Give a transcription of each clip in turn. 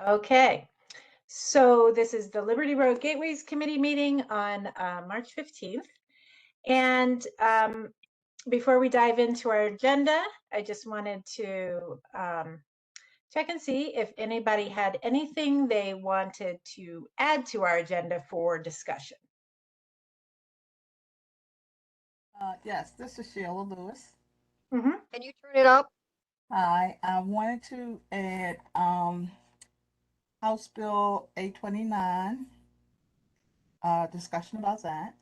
Okay, so this is the Liberty Road Gateways Committee meeting on March 15th. And before we dive into our agenda, I just wanted to check and see if anybody had anything they wanted to add to our agenda for discussion. Yes, this is Sheila Lewis. Can you turn it up? I wanted to add House Bill 829, discussion about that.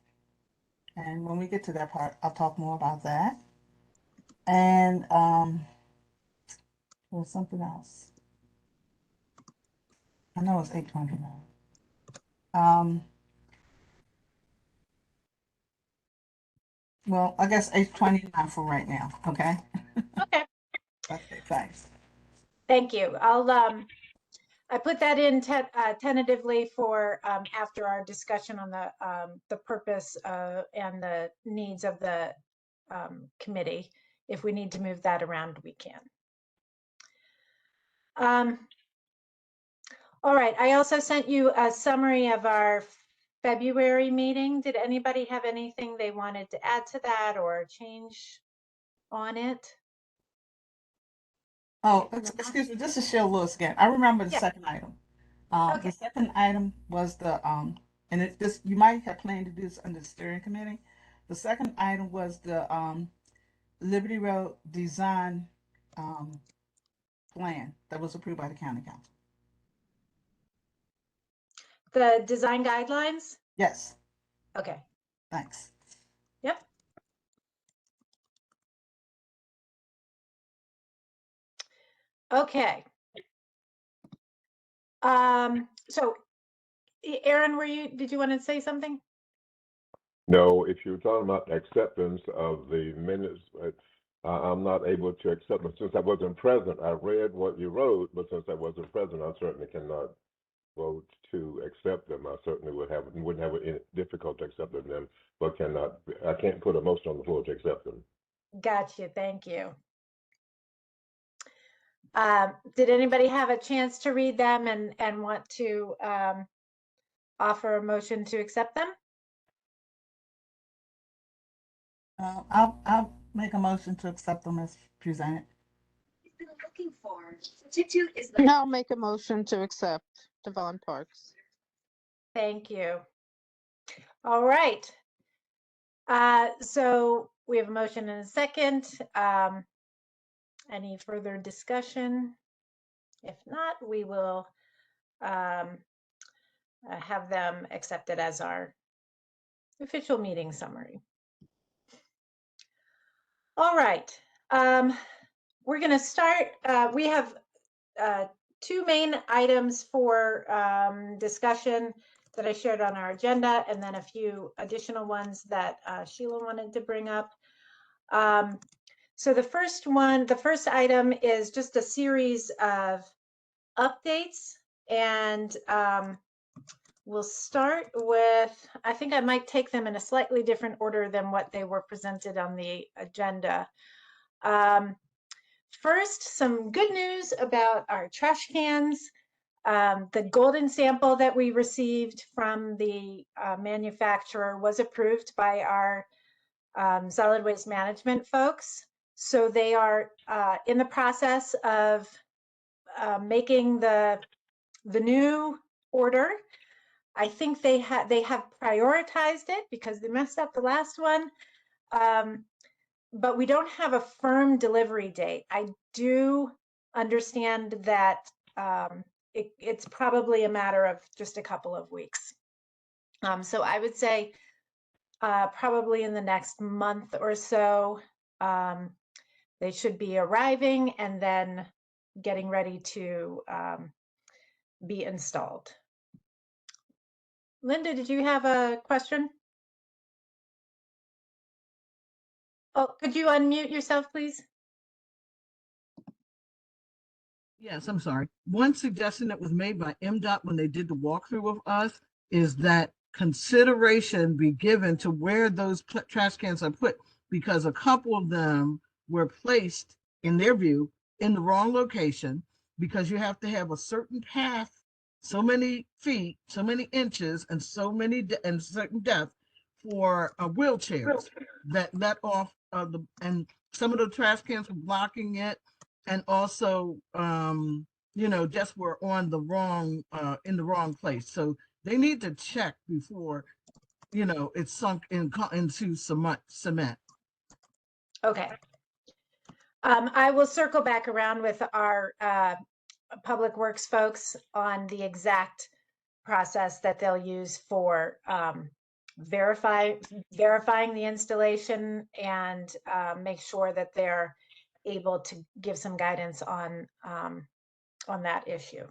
And when we get to that part, I'll talk more about that. And there was something else. I know it's 829. Well, I guess 829 for right now. Okay. Okay, Okay, thanks. thank you. I put that in tentatively for after our discussion on the purpose and the needs of the committee. If we need to move that around, we can. All right, I also sent you a summary of our February meeting. Did anybody have anything they wanted to add to that or change on it? Oh, excuse me. This is Sheila Lewis again. I remember the Yeah. second item. Okay. The second item was and it just you might have planned to do this under the steering committee. The second item was the Liberty Road design plan that was approved by the county council. The design guidelines? Yes. Okay. Thanks. Yep. Okay. So Aaron, did you want to say something? No, if you're talking about acceptance of the minutes, I'm not able to accept them since I wasn't present. I read what you wrote, but since I wasn't present, I certainly cannot vote to accept them. I certainly wouldn't have any difficulty accepting them, but I can't put a motion on the floor to accept them. Gotcha. Thank you. Did anybody have a chance to read them and want to offer a motion to accept them? I'll make a motion to accept them as presented. Looking for substitute is And I'll make a motion to accept Devon Parks. Thank you. All right. So we have a motion and a second. Any further discussion? If not, we will have them accepted as our official meeting summary. All right. We're going to start. We have two main items for discussion that I shared on our agenda, and then a few additional ones that Sheila wanted to bring up. So the first item is just a series of updates, and we'll start with, I think I might take them in a slightly different order than what they were presented on the agenda. First, some good news about our trash cans. The golden sample that we received from the manufacturer was approved by our solid waste management folks. So they are in the process of making the new order. I think they have prioritized it because they messed up the last one. But we don't have a firm delivery date. I do understand that it's probably a matter of just a couple of weeks. So I would say probably in the next month or so, they should be arriving and then getting ready to be installed. Linda, did you have a question? Oh, could you unmute yourself, please? Yes, I'm sorry. One suggestion that was made by MDOT when they did the walkthrough with us is that consideration be given to where those trash cans are put, because a couple of them were placed, in their view, in the wrong location. because you have to have a certain path, so many feet, so many inches, and so many and certain depth for wheelchairs that let off and some of the trash cans were blocking it, and also just were on the wrong in the wrong place. So they need to check before it's sunk into cement. Okay. I will circle back around with our Public Works folks on the exact process that they'll use for verifying the installation, and make sure that they're able to give some guidance on that issue.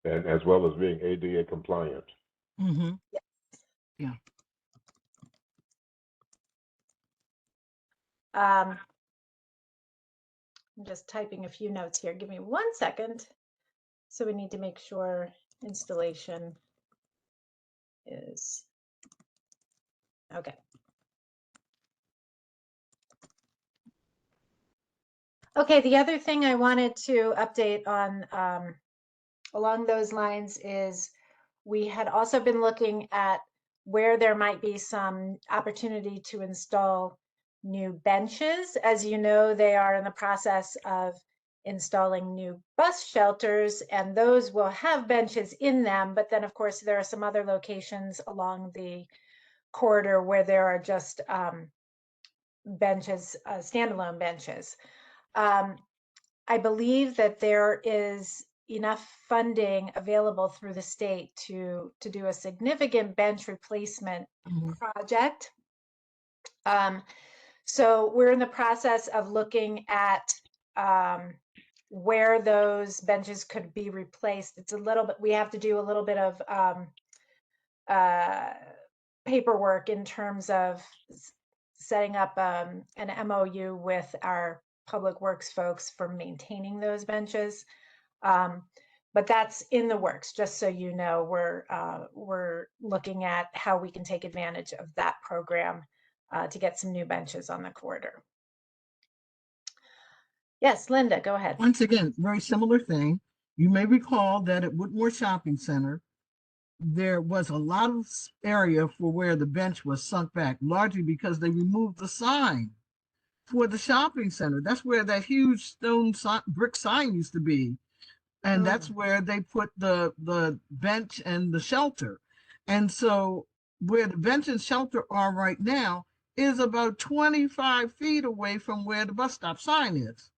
And as well as being ADA compliant. Mm-hmm. Yes. Yeah. I'm just typing a few notes here. Give me 1 second. So we need to make sure installation is okay. Okay, the other thing I wanted to update on along those lines is we had also been looking at where there might be some opportunity to install new benches. As you know, they are in the process of installing new bus shelters, and those will have benches in them. But then, of course, there are some other locations along the corridor where there are just benches, standalone benches. I believe that there is enough funding available through the state to do a significant bench replacement project. So we're in the process of looking at where those benches could be replaced. It's a little bit, we have to do a little bit of paperwork in terms of setting up an MOU with our Public Works folks for maintaining those benches. But that's in the works, just so you know. We're looking at how we can take advantage of that program to get some new benches on the corridor. Yes, Linda, go ahead. Once again, very similar thing. You may recall that at Woodmore Shopping Center, there was a lot of area for where the bench was sunk back, largely because they removed the sign for the shopping center. That's where that huge stone brick sign used to be. And that's where they put the bench and the shelter. And so where the bench and shelter are right now is about 25 feet away from where the bus stop sign is.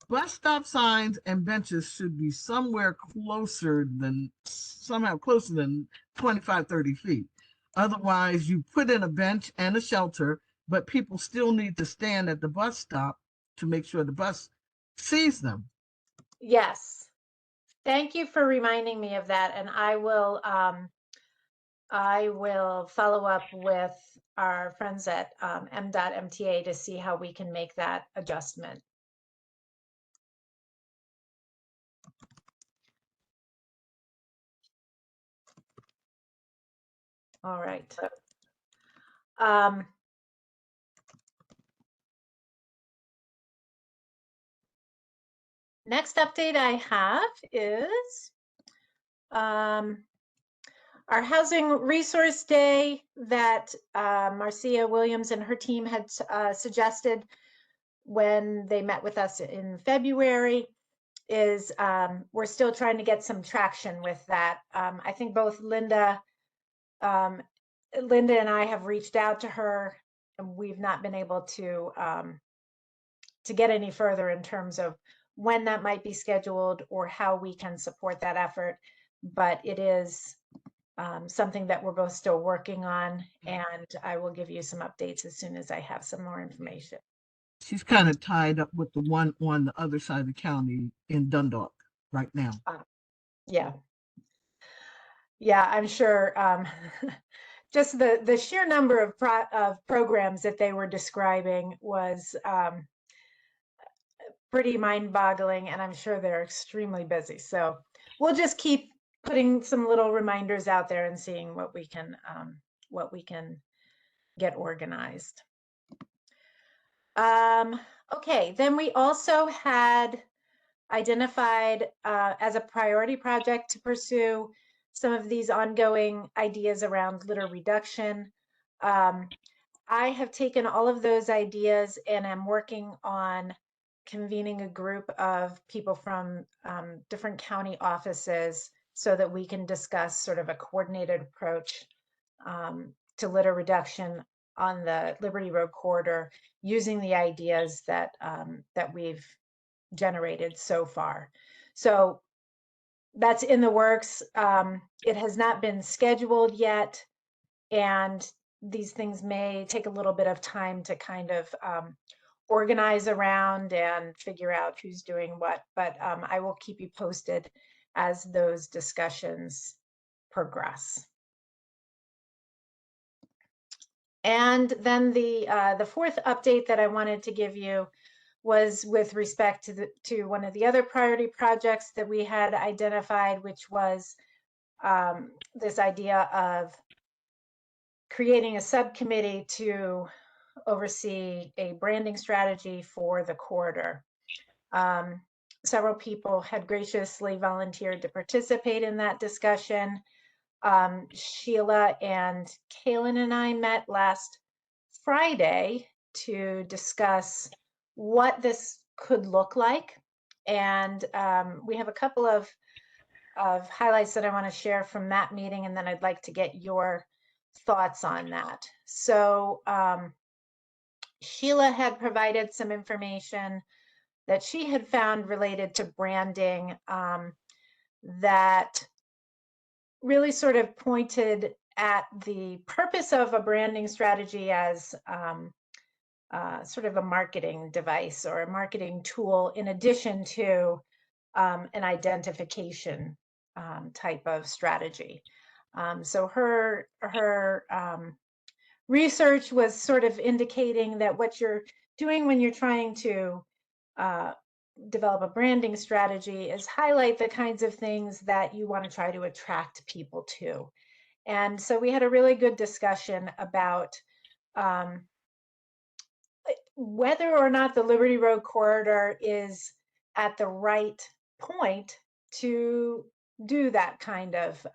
Bus stop signs and benches should be somehow closer than 25, 30 feet. Otherwise, you put in a bench and a shelter, but people still need to stand at the bus stop to make sure the bus sees them. Yes. Thank you for reminding me of that. And I will follow up with our friends at M.MTA to see how we can make that adjustment. All right. Next update I have is our Housing Resource Day that Marcia Williams and her team had suggested when they met with us in February. Is we're still trying to get some traction with that. I think both Linda and I have reached out to her, and we've not been able to get any further in terms of when that might be scheduled or how we can support that effort. But it is something that we're both still working on, and I will give you some updates as soon as I have some more information. She's kind of tied up with the one on the other side of the county in Dundalk right now. Yeah, I'm sure. Just the sheer number of programs that they were describing was pretty mind-boggling, and I'm sure they're extremely busy. So we'll just keep putting some little reminders out there and seeing what we can get organized. Okay, then we also had identified as a priority project to pursue some of these ongoing ideas around litter reduction. I have taken all of those ideas and I'm working on convening a group of people from different county offices so that we can discuss sort of a coordinated approach to litter reduction on the Liberty Road corridor using the ideas that that we've generated so far. So that's in the works. It has not been scheduled yet, and these things may take a little bit of time to kind of organize around and figure out who's doing what, but I will keep you posted as those discussions progress. And then the fourth update that I wanted to give you was with respect to one of the other priority projects that we had identified, which was this idea of creating a subcommittee to oversee a branding strategy for the corridor. Several people had graciously volunteered to participate in that discussion. Sheila and Kaylin and I met last Friday to discuss what this could look like. And we have a couple of highlights that I want to share from that meeting, and then I'd like to get your thoughts on that. So Sheila had provided some information that she had found related to branding that really sort of pointed at the purpose of a branding strategy as sort of a marketing device or a marketing tool in addition to an identification type of strategy. So her research was sort of indicating that what you're doing when you're trying to develop a branding strategy is highlight the kinds of things that you want to try to attract people to. And so we had a really good discussion about whether or not the Liberty Road corridor is at the right point to do that kind of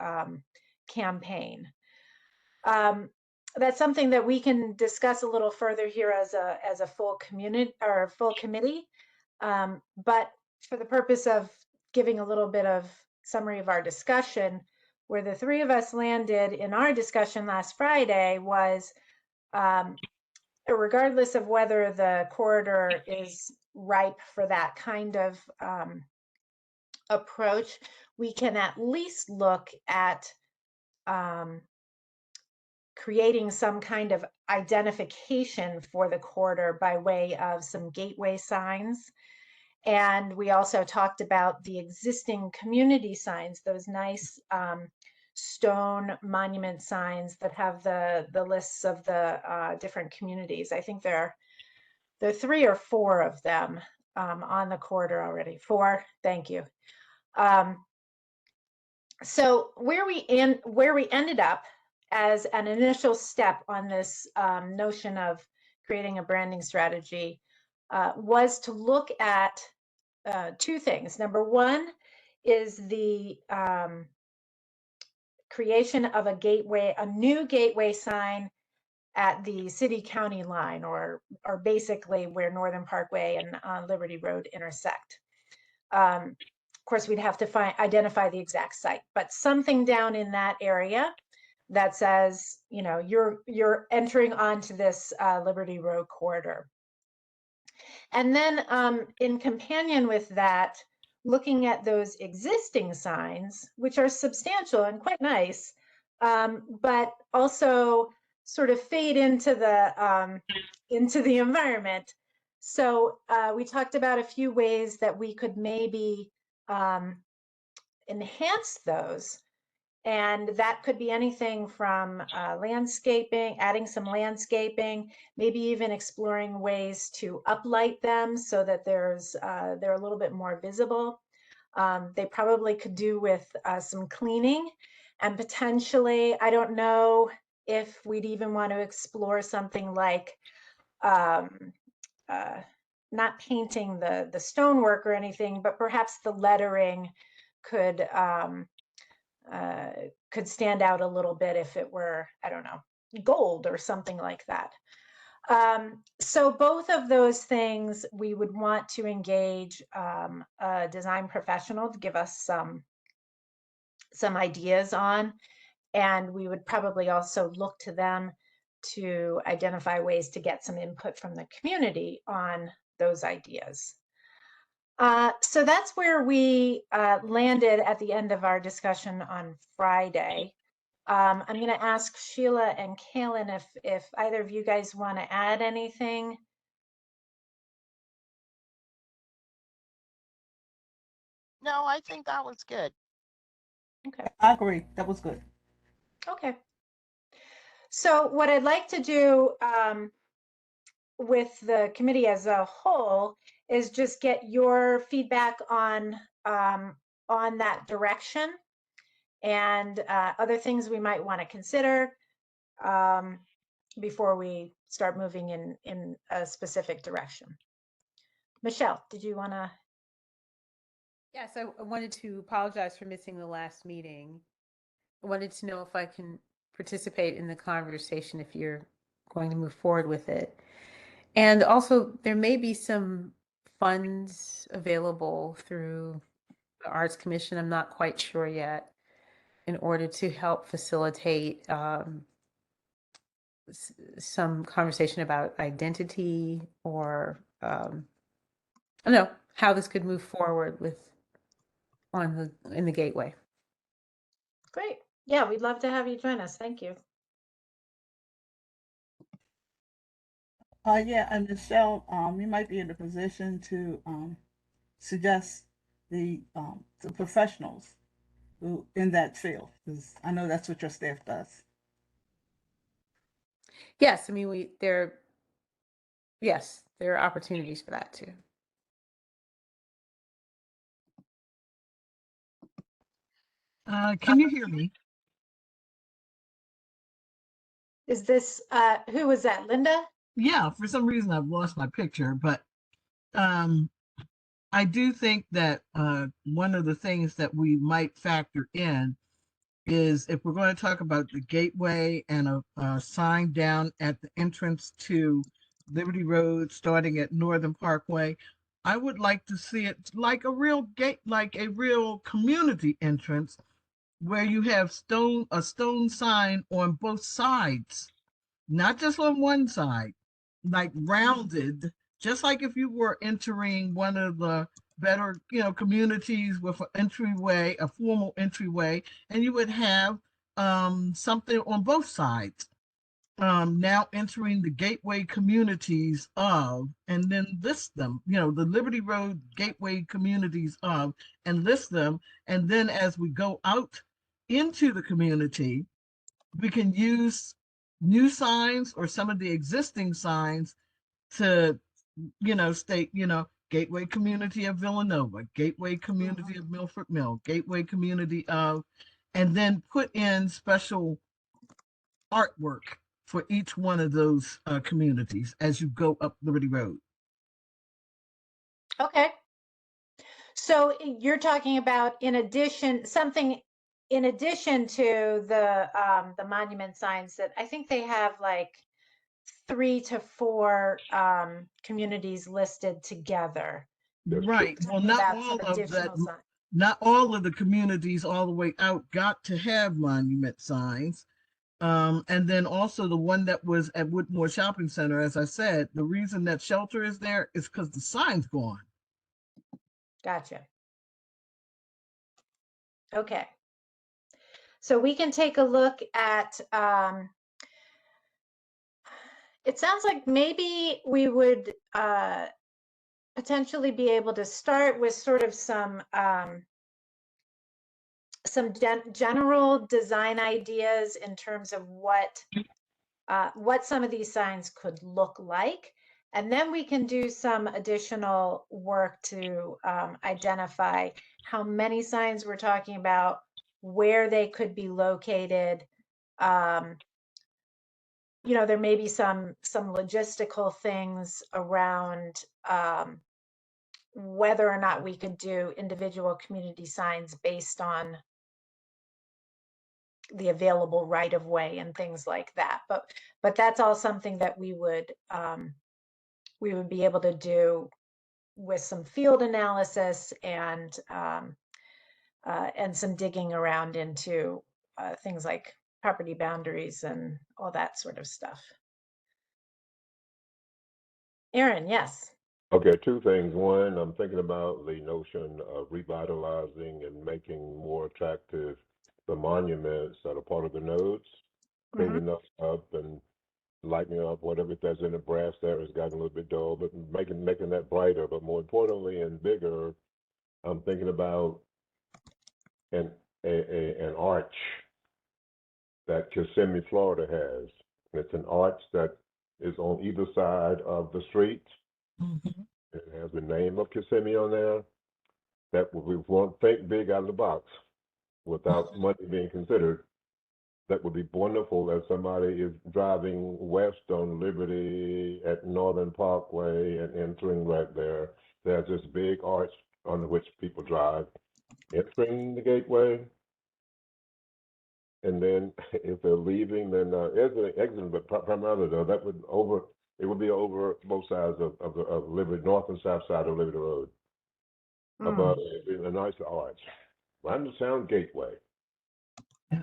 campaign. That's something that we can discuss a little further here as a full community or full committee. But for the purpose of giving a little bit of summary of our discussion, where the three of us landed in our discussion last Friday was regardless of whether the corridor is ripe for that kind of approach, we can at least look at creating some kind of identification for the corridor by way of some gateway signs. And we also talked about the existing community signs, those nice stone monument signs that have the lists of the different communities. I think there are 3 or 4 of them on the corridor already. 4, thank you. So where we ended up as an initial step on this notion of creating a branding strategy was to look at 2 things. Number 1 is the creation of a new gateway sign at the city-county line, or basically where Northern Parkway and Liberty Road intersect. Of course, we'd have to identify the exact site, but something down in that area that says, you know, you're entering onto this Liberty Road corridor. And then in companion with that, looking at those existing signs, which are substantial and quite nice, but also sort of fade into the environment. So we talked about a few ways that we could maybe enhance those. And that could be anything from landscaping, adding some landscaping, maybe even exploring ways to uplight them so that they're a little bit more visible. They probably could do with some cleaning, and potentially, I don't know if we'd even want to explore something like not painting the stonework or anything, but perhaps the lettering could stand out a little bit if it were, I don't know, gold or something like that. So both of those things we would want to engage a design professional to give us some ideas on, and we would probably also look to them to identify ways to get some input from the community on those ideas. So that's where we landed at the end of our discussion on Friday. I'm going to ask Sheila and Kaylin if either of you guys want to add anything. No, I think that was good. Okay. I agree. That was good. Okay. So what I'd like to do with the committee as a whole is just get your feedback on that direction and other things we might want to consider before we start moving in a specific direction. Michelle, did you want to? Yes, I wanted to apologize for missing the last meeting. I wanted to know if I can participate in the conversation if you're going to move forward with it. And also, there may be some funds available through the Arts Commission. I'm not quite sure yet, in order to help facilitate some conversation about identity or I don't know how this could move forward with in the gateway. Great. Yeah, we'd love to have you join us. Thank you. Yeah, and Michelle, you might be in a position to suggest the professionals who in that field, because I know that's what your staff does. Yes, I mean there are opportunities for that too. Can you hear me? Is this, who was that, Linda? Yeah, for some reason I've lost my picture, but I do think that one of the things that we might factor in is if we're going to talk about the gateway and a sign down at the entrance to Liberty Road starting at Northern Parkway, I would like to see it like a real gate, like a real community entrance where you have a stone sign on both sides, not just on one side, like rounded, just like if you were entering one of the better, communities with an entryway, a formal entryway, and you would have something on both sides. Now entering the gateway communities of, and then list them, the Liberty Road gateway communities of, and list them. And then as we go out into the community, we can use new signs or some of the existing signs to, state, Gateway Community of Villanova, Gateway Community of Milford Mill, Gateway Community of, and then put in special artwork for each one of those communities as you go up Liberty Road. Okay. So you're talking about something in addition to the monument signs that I think they have like 3 to 4 communities listed together. Right. Well, not all of that. Not all of the communities all the way out got to have monument signs. And then also the one that was at Woodmore Shopping Center, as I said, the reason that shelter is there is because the sign's gone. Gotcha. Okay. So we can take a look at, it sounds like maybe we would potentially be able to start with sort of some general design ideas in terms of what some of these signs could look like. And then we can do some additional work to identify how many signs we're talking about, where they could be located, you know, there may be some logistical things around whether or not we could do individual community signs based on the available right of way and things like that. But that's all something that we would be able to do with some field analysis and some digging around into things like property boundaries and all that sort of stuff. Aaron, yes. Okay, two things. One, I'm thinking about the notion of revitalizing and making more attractive the monuments that are part of the nodes, cleaning those up and lightening up whatever that's in the brass there has gotten a little bit dull, but making that brighter. But more importantly and bigger, I'm thinking about an arch that Kissimmee, Florida has. It's an arch that is on either side of the street. Mhm. It has the name of Kissimmee on there. That we won't think big out of the box without money being considered. That would be wonderful if somebody is driving west on Liberty at Northern Parkway and entering right there. There's this big arch on which people drive, entering the gateway. And then if they're leaving, then exiting, but primarily though, it would be over both sides of Liberty, north and south side of Liberty Road. Above it, a nice arch. Sound Gateway. Yeah.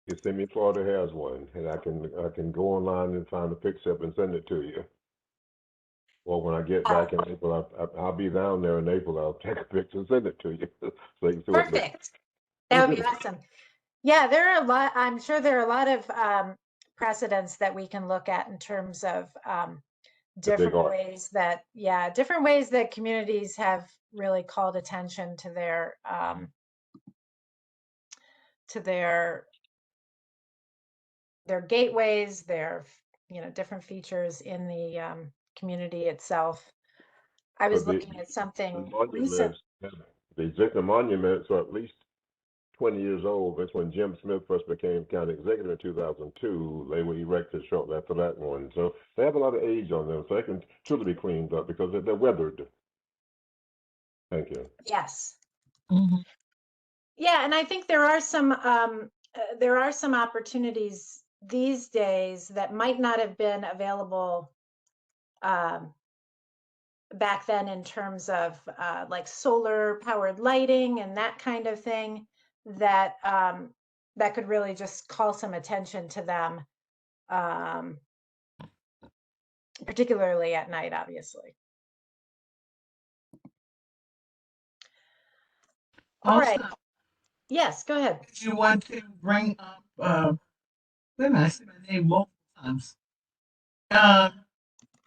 Kissimmee, Florida has one, and I can go online and find a picture up and send it to you. Or when I get back in April, I'll be down there in April. I'll take a picture and send it to you so you can see what it looks Perfect. That would be awesome. Yeah, there are a lot. I'm sure there are a lot of precedents that we can look at in terms of different arch. ways that, different ways that communities have really called attention to their gateways, their different features in the community itself. I was But looking at something the recent. monuments, the existing monuments are at least 20 years old. That's when Jim Smith first became county executive in 2002. They were erected shortly after that one. So they have a lot of age on them, so they can truly be cleaned up because they're weathered. Thank you. Yes. Mhm. Yeah, and I think there are some opportunities these days that might not have been available back then in terms of like solar powered lighting and that kind of thing that that could really just call some attention to them, particularly at night, obviously. All Also, right. Yes, go ahead. did you want to bring up, wait a minute, I see my name multiple times.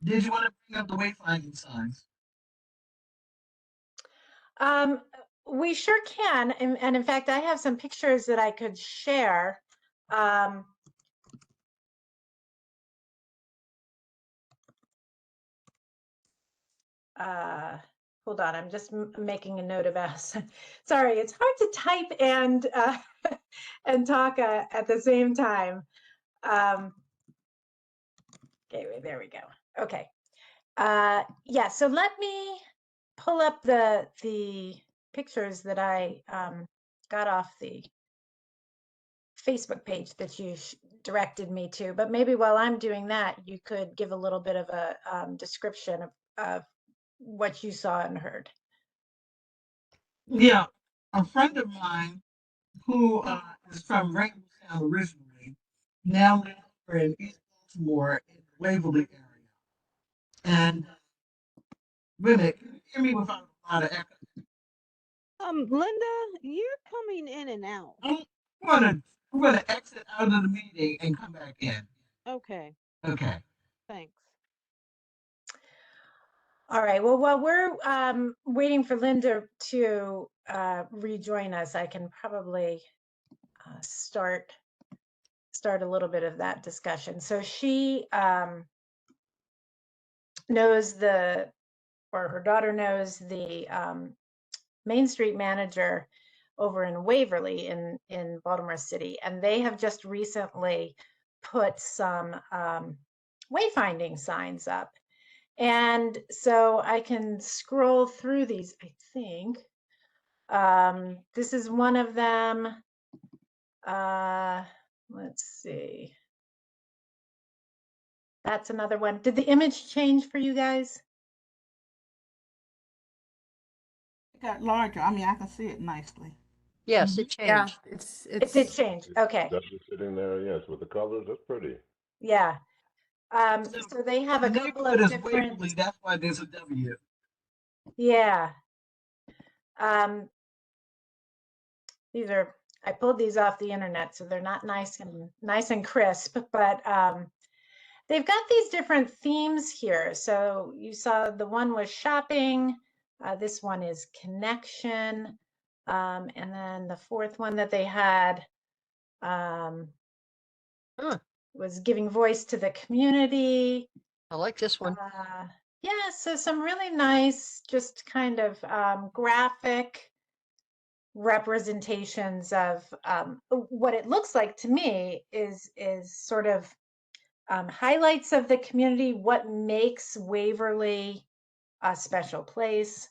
Did you want to bring up the wayfinding signs? We sure can. And in fact, I have some pictures that I could share. Hold on, I'm just making a note of us. Sorry, it's hard to type and and talk at the same time. Okay, there we go. Okay. Yeah, so let me pull up the pictures that I got off the Facebook page that you directed me to. But maybe while I'm doing that, you could give a little bit of a description of what you saw and heard. Yeah, a friend of mine who is from Rainbowtown originally now lives over in East Baltimore in the Waverly area. And wait a minute, can you hear me without a lot of echo? Linda, you're coming in and out. I'm gonna exit out of the meeting and come back in. Okay, Okay. thanks. All right. Well, while we're waiting for Linda to rejoin us, I can probably start a little bit of that discussion. So she knows or her daughter knows the Main Street manager over in Waverly in Baltimore City, and they have just recently put some wayfinding signs up. And so I can scroll through these, I think. This is one of them. Let's see. That's another one. Did the image change for you guys? It got larger. I mean, I can see it nicely. Yes, it Yeah, changed. It did change. Okay. That's just sitting there, yes, with the colors, that's pretty. Yeah. So So they have The a couple neighborhood of is different, Waverly, that's why there's a W. yeah. These are, I pulled these off the internet, so they're not nice and crisp, but they've got these different themes here. So you saw the one was shopping, this one is connection, and then the fourth one that they had was giving voice to the community. I like this one. Yeah, so some really nice, just kind of graphic representations of what it looks like to me is sort of highlights of the community, what makes Waverly a special place.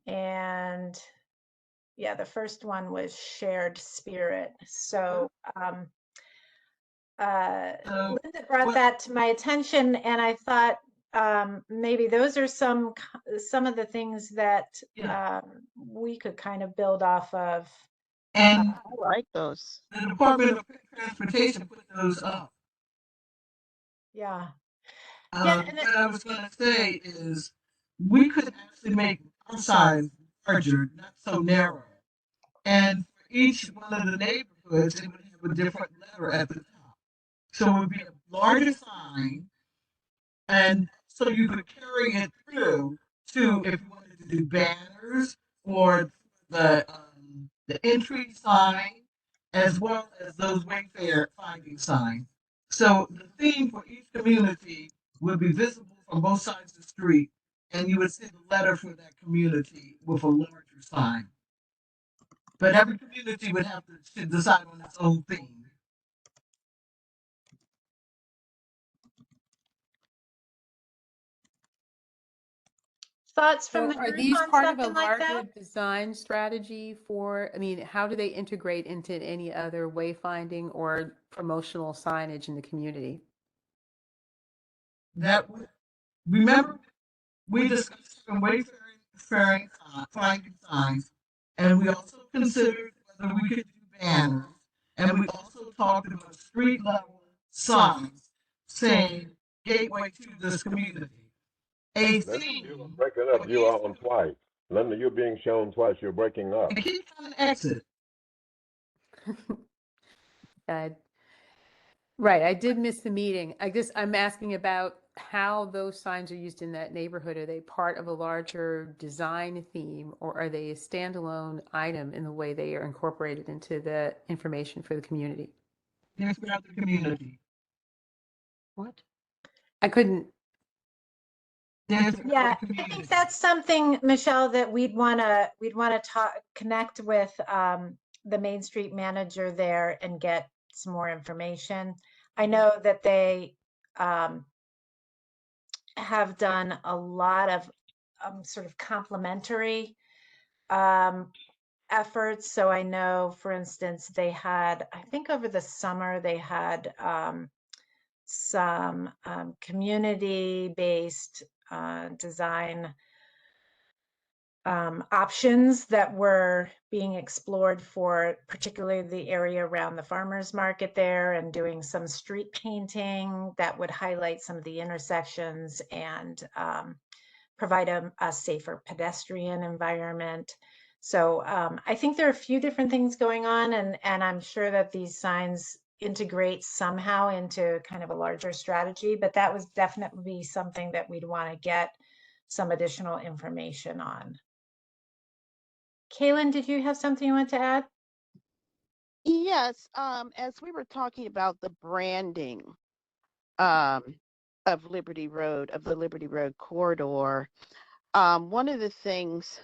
And yeah, the first one was shared spirit. So So Linda brought what, that to my attention, and I thought maybe those are some of the things that yeah, we could kind of build off of. and I like those. the Department of Transportation put those up. Yeah. Yeah, and What I was going to say is we could actually make our signs larger, not so narrow. And for each one of the neighborhoods, it would have a different letter at the top. So it would be a larger sign, and so you could carry it through to if you wanted to do banners or the entry sign, as well as those wayfair finding signs. So the theme for each community would be visible from both sides of the street, and you would see the letter for that community with a larger sign. But every community would have to decide on its own theme. thoughts from So the are group these on part of a something like larger that? design strategy for, I mean, how do they integrate into any other wayfinding or promotional signage in the community? That remember we discussed some wayfaring finding signs, and we also considered whether we could do banners, and we also talked about street level signs saying gateway to this community. A Linda, you are theme breaking for up, you each are on twice. Linda, you're being shown twice, you're breaking up. and keep trying to exit. Uh, Right, I did miss the meeting. I'm asking about how those signs are used in that neighborhood. Are they part of a larger design theme, or are they a standalone item in the way they are incorporated into the information for the community? They're throughout the community. What? I couldn't, They're throughout Yeah, the I community. think that's something, Michelle, that we'd want to connect with the Main Street manager there and get some more information. I know that they have done a lot of sort of complementary efforts. So I know, for instance, they had, I think over the summer, they had some community-based design options that were being explored for particularly the area around the farmers market there, and doing some street painting that would highlight some of the intersections and provide a safer pedestrian environment. So I think there are a few different things going on, and I'm sure that these signs integrate somehow into kind of a larger strategy, but that was definitely something that we'd want to get some additional information on. Kaylin, did you have something you want to add? Yes, as we were talking about the branding um, of Liberty Road, of the Liberty Road corridor, one of the things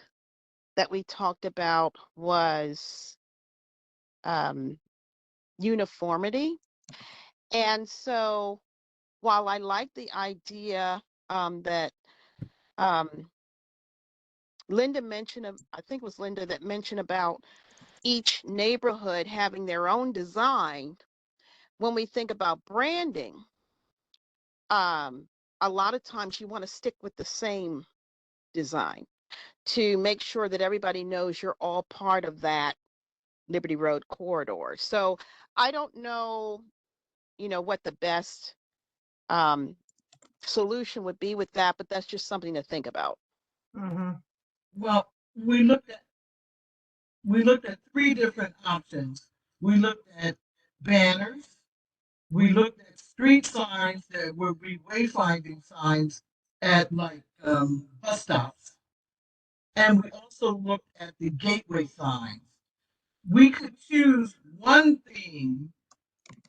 that we talked about was uniformity. And so while I like the idea that Linda mentioned, I think it was Linda that mentioned about each neighborhood having their own design, when we think about branding, a lot of times you want to stick with the same design to make sure that everybody knows you're all part of that Liberty Road corridor. So I don't know, what the best solution would be with that, but that's just something to think about. Mhm. Well, we looked at three different options. We looked at banners. We looked at street signs that would be wayfinding signs at like bus stops. And we also looked at the gateway signs. We could choose one theme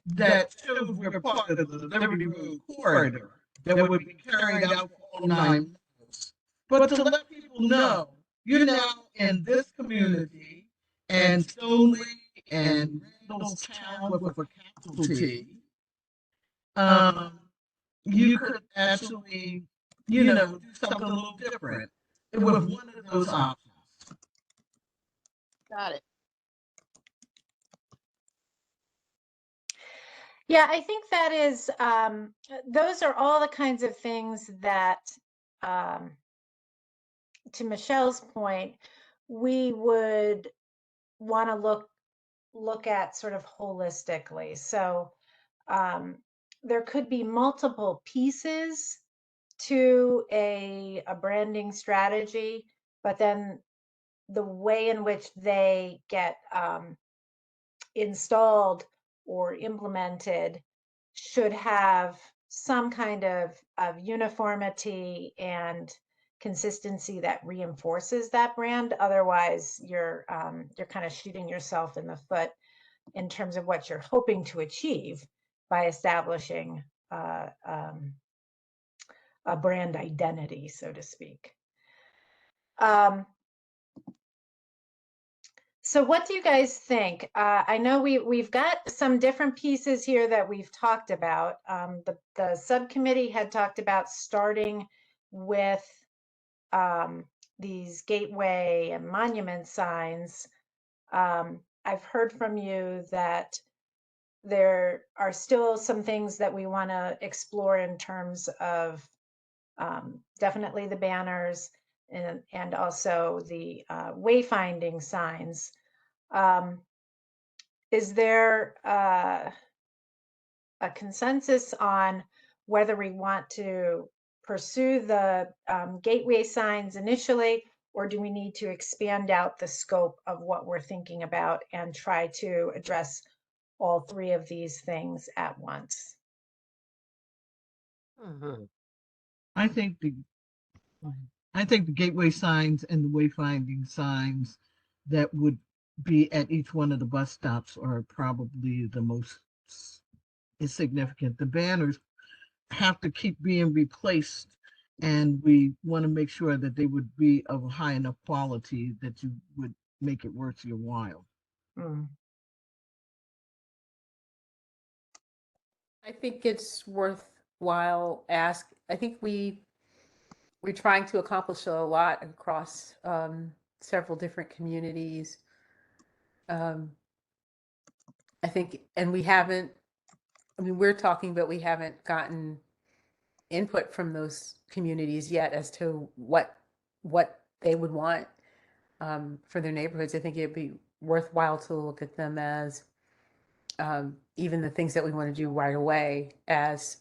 that shows we're part of the Liberty Road corridor that would be carried out for all 9 miles. But to let people know, you're now in this community, and Stoneleigh and Randallstown with a capital T. You could actually, do something a little different with one of those options. Got it. Yeah, I think that is, those are all the kinds of things that, to Michelle's point, we would want to look at sort of holistically. So there could be multiple pieces to a branding strategy, but then the way in which they get installed or implemented should have some kind of uniformity and consistency that reinforces that brand. Otherwise, you're kind of shooting yourself in the foot in terms of what you're hoping to achieve by establishing a brand identity, so to speak. So what do you guys think? I know we've got some different pieces here that we've talked about. The subcommittee had talked about starting with these gateway and monument signs. I've heard from you that there are still some things that we want to explore in terms of definitely the banners and also the wayfinding signs. Is there a consensus on whether we want to pursue the gateway signs initially, or do we need to expand out the scope of what we're thinking about and try to address all three of these things at once? Mhm. I think the gateway signs and the wayfinding signs that would be at each one of the bus stops are probably the most significant. The banners have to keep being replaced, and we want to make sure that they would be of a high enough quality that you would make it worth your while. I think it's worthwhile I think we're trying to accomplish a lot across several different communities. I think, and we haven't, I mean, we're talking, but we haven't gotten input from those communities yet as to what they would want for their neighborhoods. I think it'd be worthwhile to look at them as even the things that we want to do right away as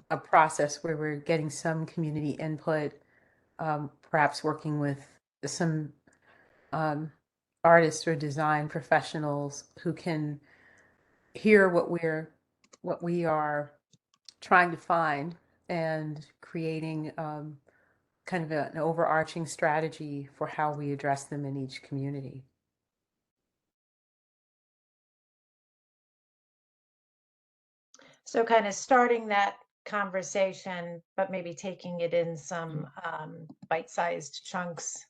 a process where we're getting some community input, perhaps working with some artists or design professionals who can hear what we are trying to find and creating kind of an overarching strategy for how we address them in each community. So kind of starting that conversation, but maybe taking it in some bite-sized chunks.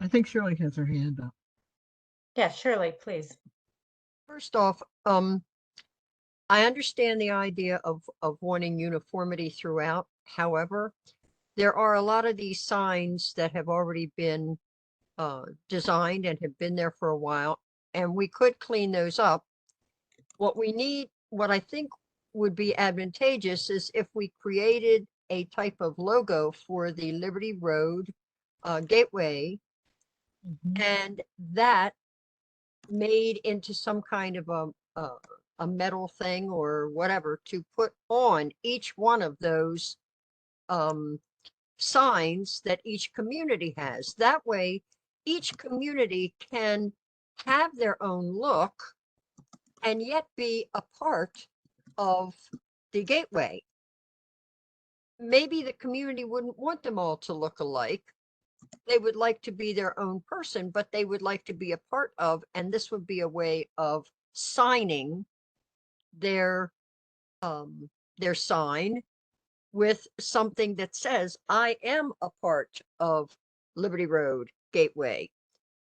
I think Shirley has her hand up. Yeah, Shirley, please. First off, I understand the idea of wanting uniformity throughout. However, there are a lot of these signs that have already been designed and have been there for a while, and we could clean those up. What we need, what I think would be advantageous is if we created a type of logo for the Liberty Road Gateway, Mhm. and that made into some kind of a metal thing or whatever to put on each one of those signs that each community has. That way, each community can have their own look and yet be a part of the gateway. Maybe the community wouldn't want them all to look alike. They would like to be their own person, but they would like to be a part of, and this would be a way of signing their sign with something that says, I am a part of Liberty Road Gateway.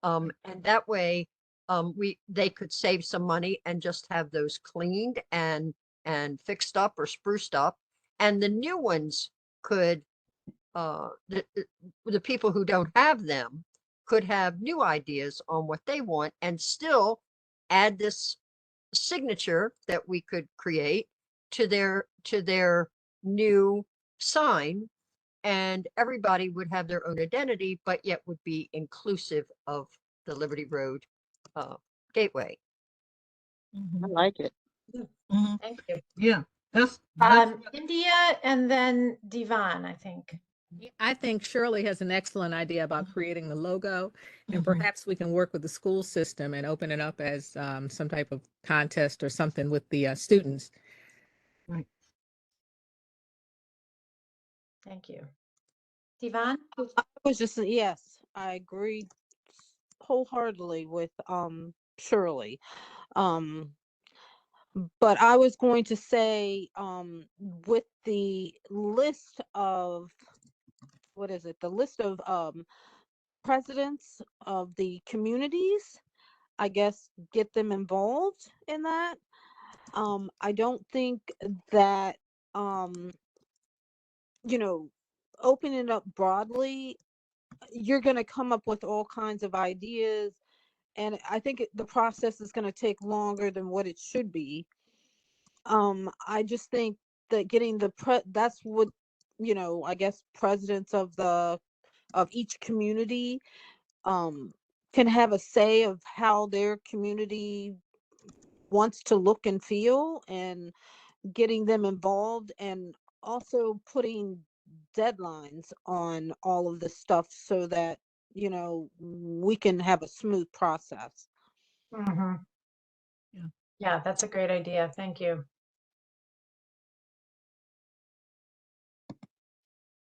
And that way, they could save some money and just have those cleaned and fixed up or spruced up. And the new ones could, the people who don't have them could have new ideas on what they want and still add this signature that we could create to their new sign, and everybody would have their own identity, but yet would be inclusive of the Liberty Road Gateway. I Mhm. like it. Mhm. Thank you. Yeah, that's India and then Divan, I think. I think Shirley has an excellent idea about creating the logo, and Mhm. perhaps we can work with the school system and open it up as some type of contest or something with the students. right. Thank you. Divan? I was just, yes, I agree wholeheartedly with Shirley. Um, but I was going to say, with the list of, what is it? The list of presidents of the communities, I guess get them involved in that. I don't think that you know, open it up broadly, you're going to come up with all kinds of ideas, and I think the process is going to take longer than what it should be. I just think that getting that's what, I guess presidents of each community um can have a say of how their community wants to look and feel, and getting them involved, and also putting deadlines on all of this stuff so that we can have a smooth process. Mm-hmm. Yeah. Yeah, that's a great idea. Thank you.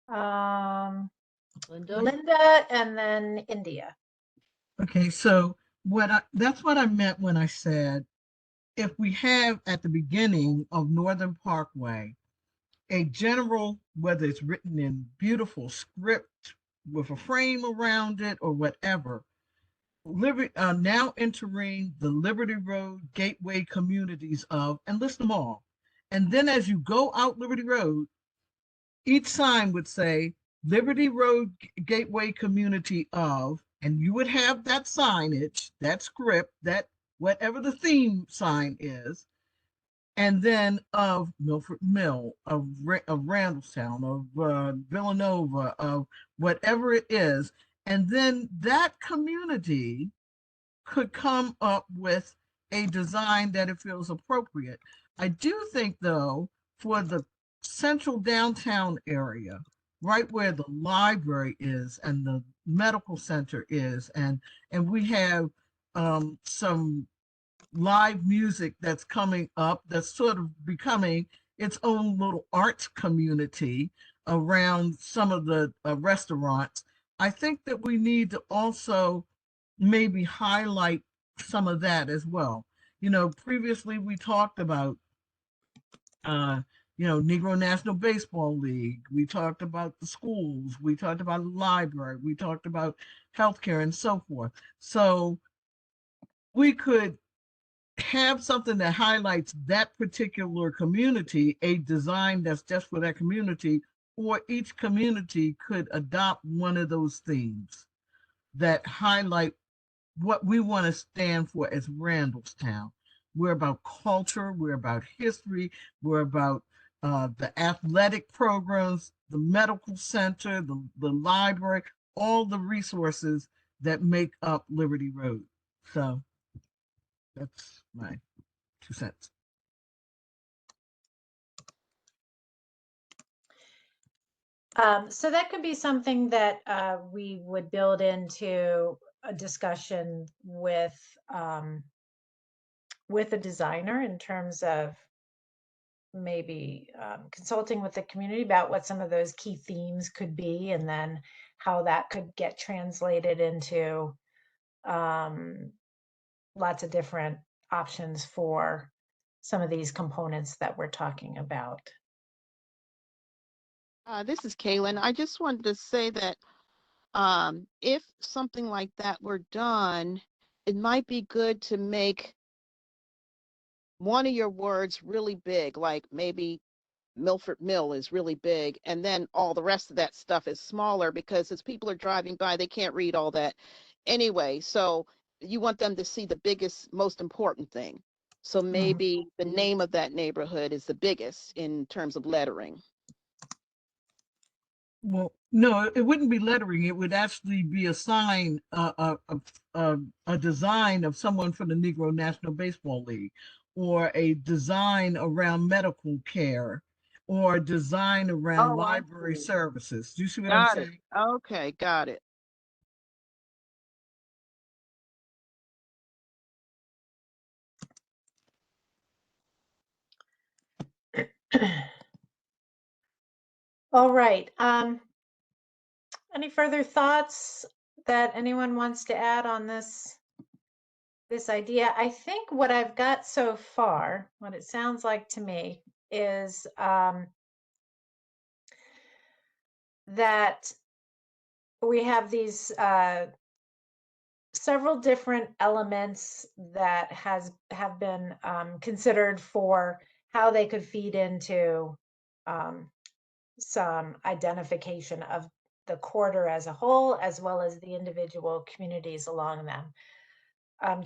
Linda? Linda and then India. Okay, so that's what I meant when I said, if we have at the beginning of Northern Parkway a general, whether it's written in beautiful script with a frame around it or whatever, now entering the Liberty Road Gateway communities of, and list them all. And then as you go out Liberty Road, each sign would say Liberty Road Gateway Community of, and you would have that signage, that script, that whatever the theme sign is, and then of Milford Mill, of Randallstown, of Villanova, of whatever it is. And then that community could come up with a design that it feels appropriate. I do think, though, for the central downtown area, right where the library is and the medical center is, and we have some live music that's coming up that's sort of becoming its own little arts community around some of the restaurants. I think that we need to also maybe highlight some of that as well. Previously we talked about uh, Negro National Baseball League. We talked about the schools. We talked about the library. We talked about healthcare, and so forth. So we could have something that highlights that particular community, a design that's just for that community, or each community could adopt one of those themes that highlight what we want to stand for as Randallstown. We're about culture, we're about history, we're about the athletic programs, the medical center, the library, all the resources that make up Liberty Road. So that's my 2 cents. So that could be something that we would build into a discussion with a designer in terms of maybe consulting with the community about what some of those key themes could be, and then how that could get translated into lots of different options for some of these components that we're talking about. This is Kaylin. I just wanted to say that if something like that were done, it might be good to make one of your words really big, like maybe Milford Mill is really big, and then all the rest of that stuff is smaller, because as people are driving by, they can't read all that anyway. So you want them to see the biggest, most important thing. So maybe the name of that neighborhood is the biggest in terms of lettering. Well, no, it wouldn't be lettering. It would actually be a sign, a design of someone from the Negro National Baseball League, or a design around medical care, or a design around Oh, I library see. services. Do you see what I'm Got it. saying? Okay, got it. All right. Any further thoughts that anyone wants to add on this idea? I think what I've got so far, what it sounds like to me, is that we have these several different elements that have been considered for how they could feed into some identification of the corridor as a whole, as well as the individual communities along them.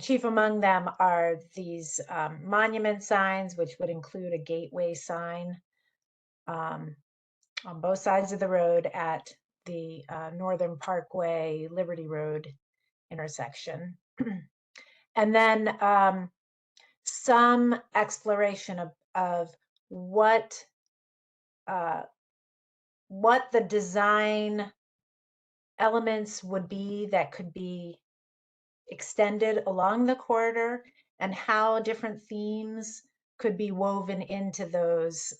Chief among them are these monument signs, which would include a gateway sign on both sides of the road at the Northern Parkway, Liberty Road intersection. And then some exploration of what the design elements would be that could be extended along the corridor, and how different themes could be woven into those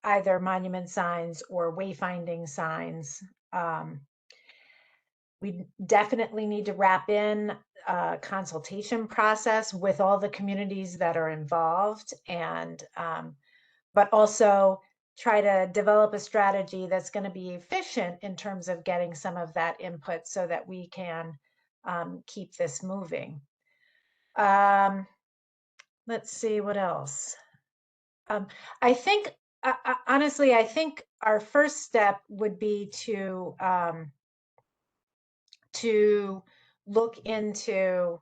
either monument signs or wayfinding signs. We definitely need to wrap in a consultation process with all the communities that are involved, and but also try to develop a strategy that's going to be efficient in terms of getting some of that input so that we can keep this moving. Let's see what else. I think, honestly, I think our first step would be to look into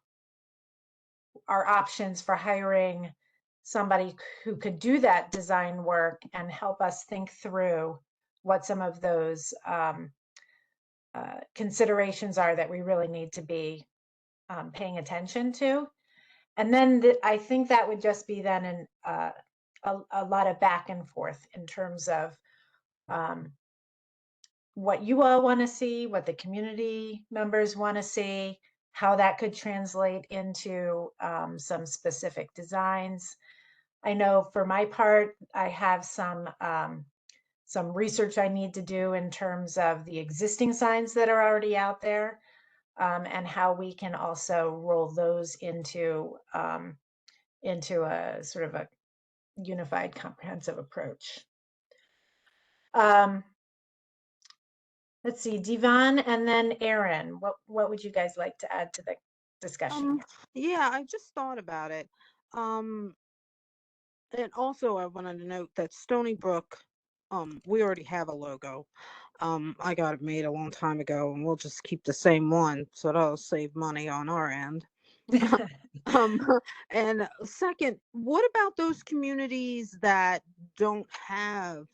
our options for hiring somebody who could do that design work and help us think through what some of those considerations are that we really need to be paying attention to. And then I think that would just be then a lot of back and forth in terms of what you all want to see, what the community members want to see, how that could translate into some specific designs. I know for my part, I have some research I need to do in terms of the existing signs that are already out there, and how we can also roll those into a sort of a unified, comprehensive approach. let's see, Devon and then Aaron. What would you guys like to add to the discussion? Yeah, I just thought about it. Um, and also I wanted to note that Stony Brook, we already have a logo. I got it made a long time ago, and we'll just keep the same one, so that'll save money on our end. Um, and second, what about those communities that don't have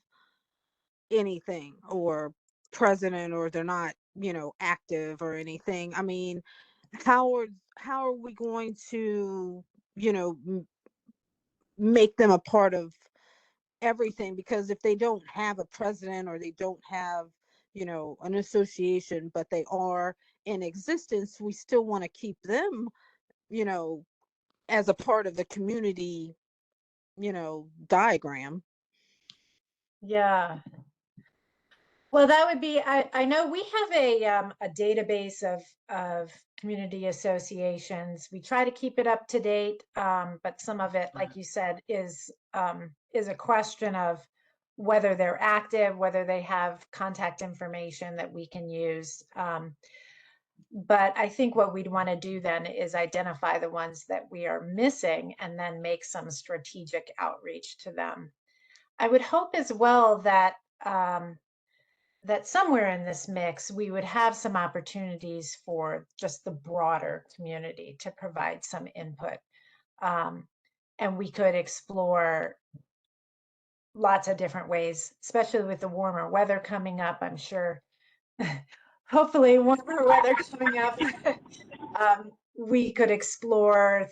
anything or president, or they're not, active or anything? I mean, how are we going to, make them a part of everything? Because if they don't have a president, or they don't have, an association, but they are in existence, we still want to keep them, you know, as a part of the community, diagram. Yeah. Well, that would be, I know we have a database of community associations. We try to keep it up to date, but some of it, like you said, is a question of whether they're active, whether they have contact information that we can use. But I think what we'd want to do then is identify the ones that we are missing and then make some strategic outreach to them. I would hope as well that that somewhere in this mix, we would have some opportunities for just the broader community to provide some input. And we could explore lots of different ways, especially with the warmer weather coming up, I'm sure. Hopefully warmer weather coming up. We could explore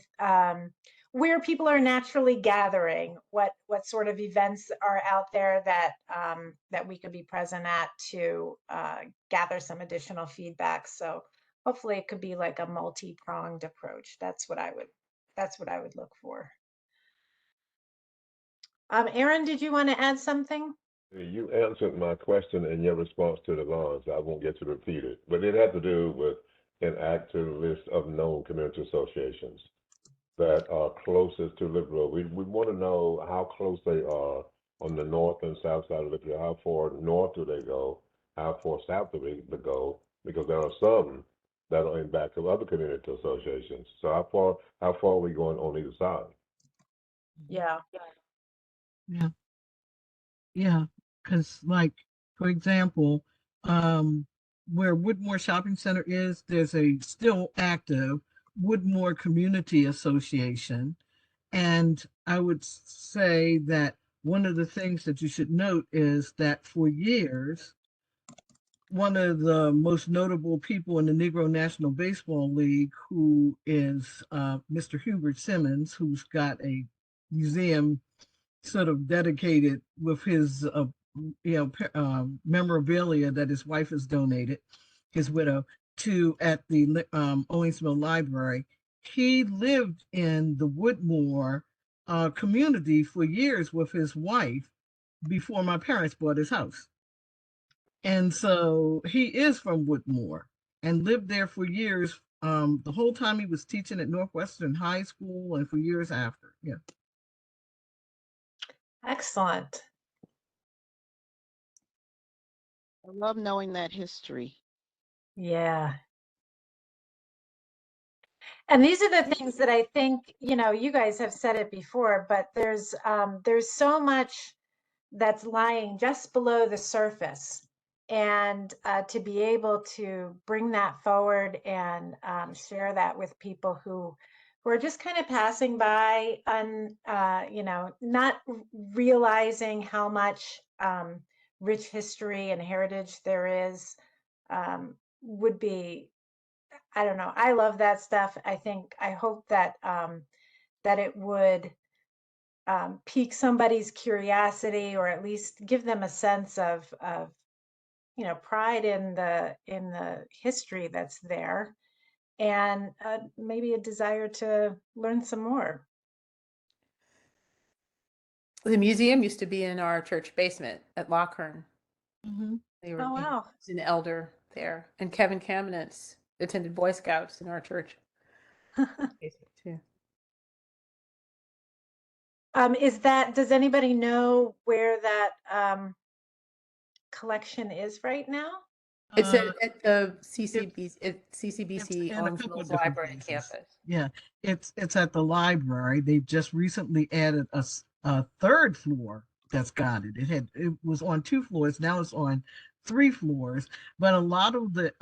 where people are naturally gathering, what sort of events are out there that that we could be present at to gather some additional feedback. So hopefully it could be like a multi-pronged approach. That's what I would look for. Aaron, did you want to add something? You answered my question in your response to the lawn, so I won't get to repeat it. But it had to do with an active list of known community associations that are closest to Liberal. We want to know how close they are on the north and south side of Liberal. How far north do they go? How far south do they go? Because there are some that are in back of other community associations. So how far are we going on either side? Yeah. Yeah, because like, for example, where Woodmore Shopping Center is, there's a still active Woodmore Community Association. And I would say that one of the things that you should note is that for years, one of the most notable people in the Negro National Baseball League, who is Mr. Hubert Simmons, who's got a museum sort of dedicated with his memorabilia that his wife has donated, his widow, to at the Owensville Library. He lived in the Woodmore community for years with his wife before my parents bought his house. And so he is from Woodmore and lived there for years, the whole time he was teaching at Northwestern High School and for years after. Yeah. Excellent. I love knowing that history. Yeah. And these are the things that I think, you guys have said it before, but there's so much that's lying just below the surface. And to be able to bring that forward and share that with people who are just kind of passing by and, not realizing how much rich history and heritage there is, would be, I don't know. I love that stuff. I hope that that it would pique somebody's curiosity, or at least give them a sense of pride in the history that's there, and maybe a desire to learn some more. The museum used to be in our church basement at Lochern. Mm-hmm. They were Oh wow. an elder there, and Kevin Kamenetz attended Boy Scouts in our church basement too. Does anybody know where that collection is right now? It's Uh, at the CCBC, at CCBC in a Owings couple Mills of different Library places. campus. Yeah, it's at the library. They've just recently added a third floor that's got it. It was on 2 floors. Now it's on 3 floors. But a lot of the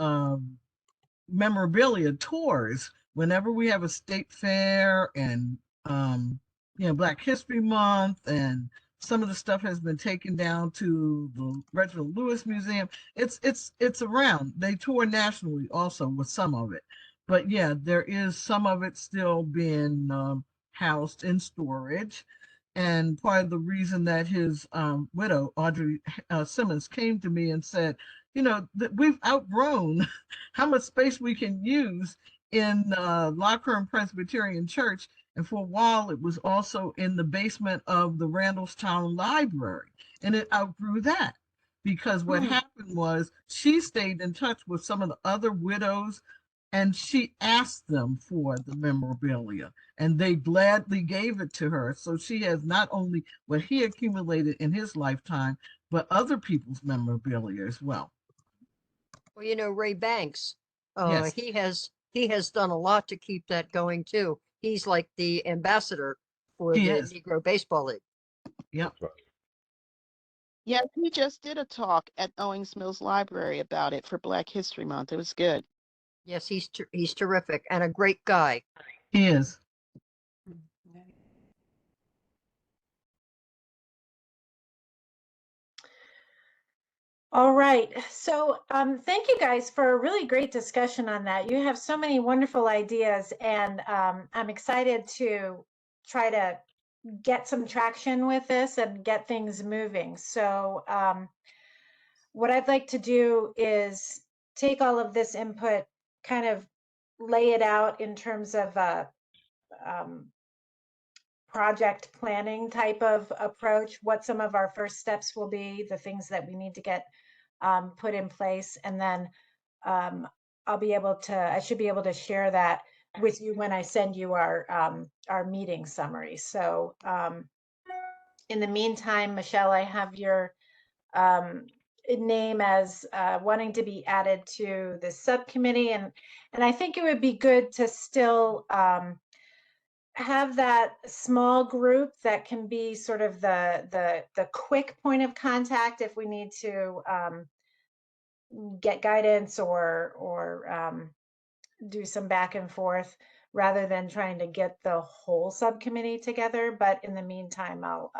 memorabilia tours, whenever we have a state fair and Black History Month, and some of the stuff has been taken down to the Reginald Lewis Museum. It's around. They tour nationally also with some of it. But yeah, there is some of it still being housed in storage. And part of the reason that his widow, Audrey Simmons, came to me and said, that we've outgrown how much space we can use in Lockern Presbyterian Church. And for a while, it was also in the basement of the Randallstown Library. And it outgrew that because what happened was she stayed in touch with some of the other widows and she asked them for the memorabilia and they gladly gave it to her. So she has not only what he accumulated in his lifetime, but other people's memorabilia as well. Well, Ray Banks, Yes. he has done a lot to keep that going too. He's like the ambassador for He the is. Negro Baseball League. Yep. Yes, he just did a talk at Owings Mills Library about it for Black History Month. It was good. Yes, he's terrific and a great guy. He is. All right. So thank you guys for a really great discussion on that. You have so many wonderful ideas, and I'm excited to try to get some traction with this and get things moving. So what I'd like to do is take all of this input, kind of lay it out in terms of project planning type of approach, what some of our first steps will be, the things that we need to get put in place. And then I should be able to share that with you when I send you our meeting summary. So in the meantime, Michelle, I have your name as wanting to be added to the subcommittee. And I think it would be good to still have that small group that can be sort of the quick point of contact if we need to get guidance or do some back and forth rather than trying to get the whole subcommittee together. But in the meantime, I'll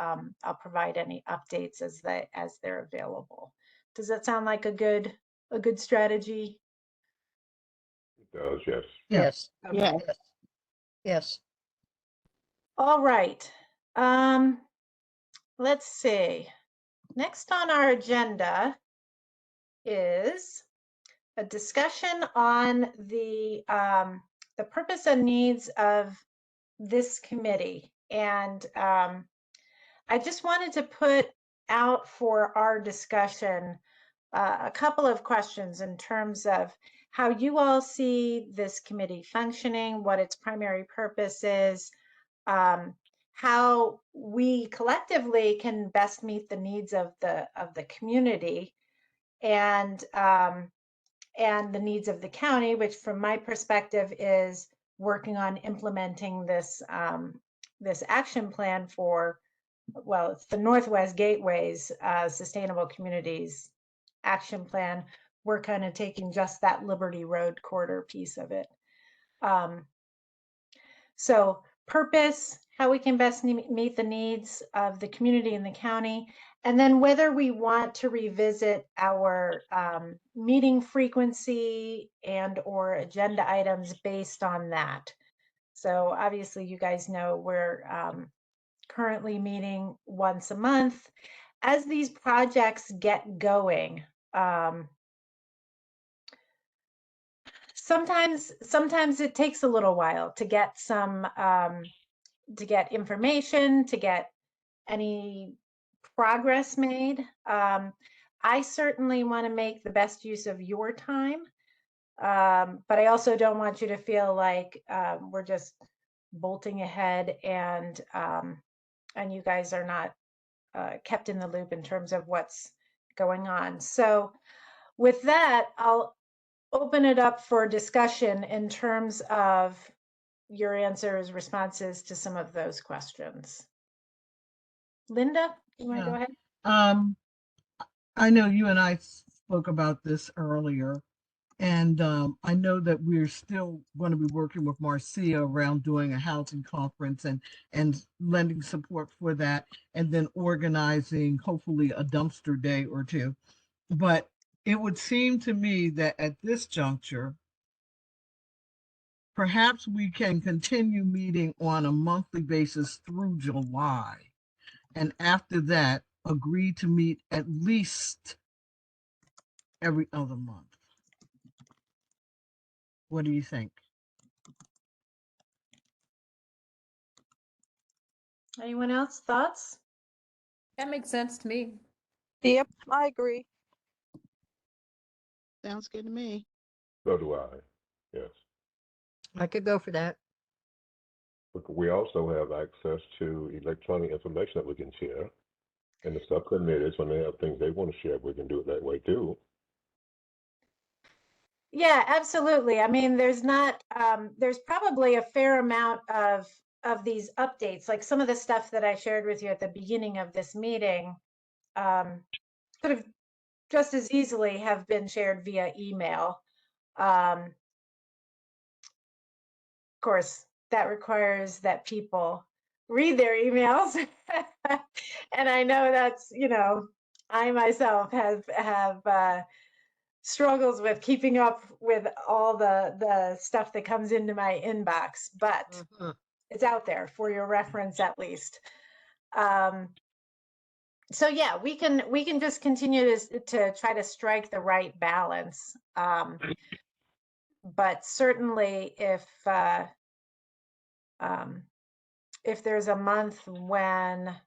provide any updates as they're available. Does that sound like a good strategy? It does, yes. Yes. Yeah. Yes. All right. Let's see. Next on our agenda is a discussion on the purpose and needs of this committee. And I just wanted to put out for our discussion a couple of questions in terms of how you all see this committee functioning, what its primary purpose is, how we collectively can best meet the needs of the community, and the needs of the county, which from my perspective is working on implementing this this action plan for, well, it's the Northwest Gateways Sustainable Communities Action Plan. We're kind of taking just that Liberty Road corridor piece of it. So purpose, how we can best meet the needs of the community and the county, and then whether we want to revisit our meeting frequency and or agenda items based on that. So obviously you guys know we're currently meeting once a month. As these projects get going, sometimes it takes a little while to get some to get information, to get any progress made. I certainly want to make the best use of your time, but I also don't want you to feel like we're just bolting ahead and you guys are not kept in the loop in terms of what's going on. So with that, I'll open it up for discussion in terms of your answers, responses to some of those questions. Linda, you want to Yeah. go ahead? I know you and I spoke about this earlier, and I know that we're still going to be working with Marcia around doing a housing conference and lending support for that, and then organizing hopefully a dumpster day or two. But it would seem to me that at this juncture, perhaps we can continue meeting on a monthly basis through July. And after that, agree to meet at least every other month. What do you think? Anyone else? Thoughts? That makes sense to me. Yep, I agree. Sounds good to me. So do I, yes. I could go for that. But we also have access to electronic information that we can share. And the subcommittees, when they have things they want to share, we can do it that way too. Yeah, absolutely. I mean, there's not, there's probably a fair amount of these updates, like some of the stuff that I shared with you at the beginning of this meeting, could have just as easily have been shared via email. Of course, that requires that people read their emails. And I know that's, you know, I myself have struggles with keeping up with all the stuff that comes into my inbox, but Mhm. it's out there for your reference at least. So yeah, we can just continue to try to strike the right balance. But certainly if there's a month when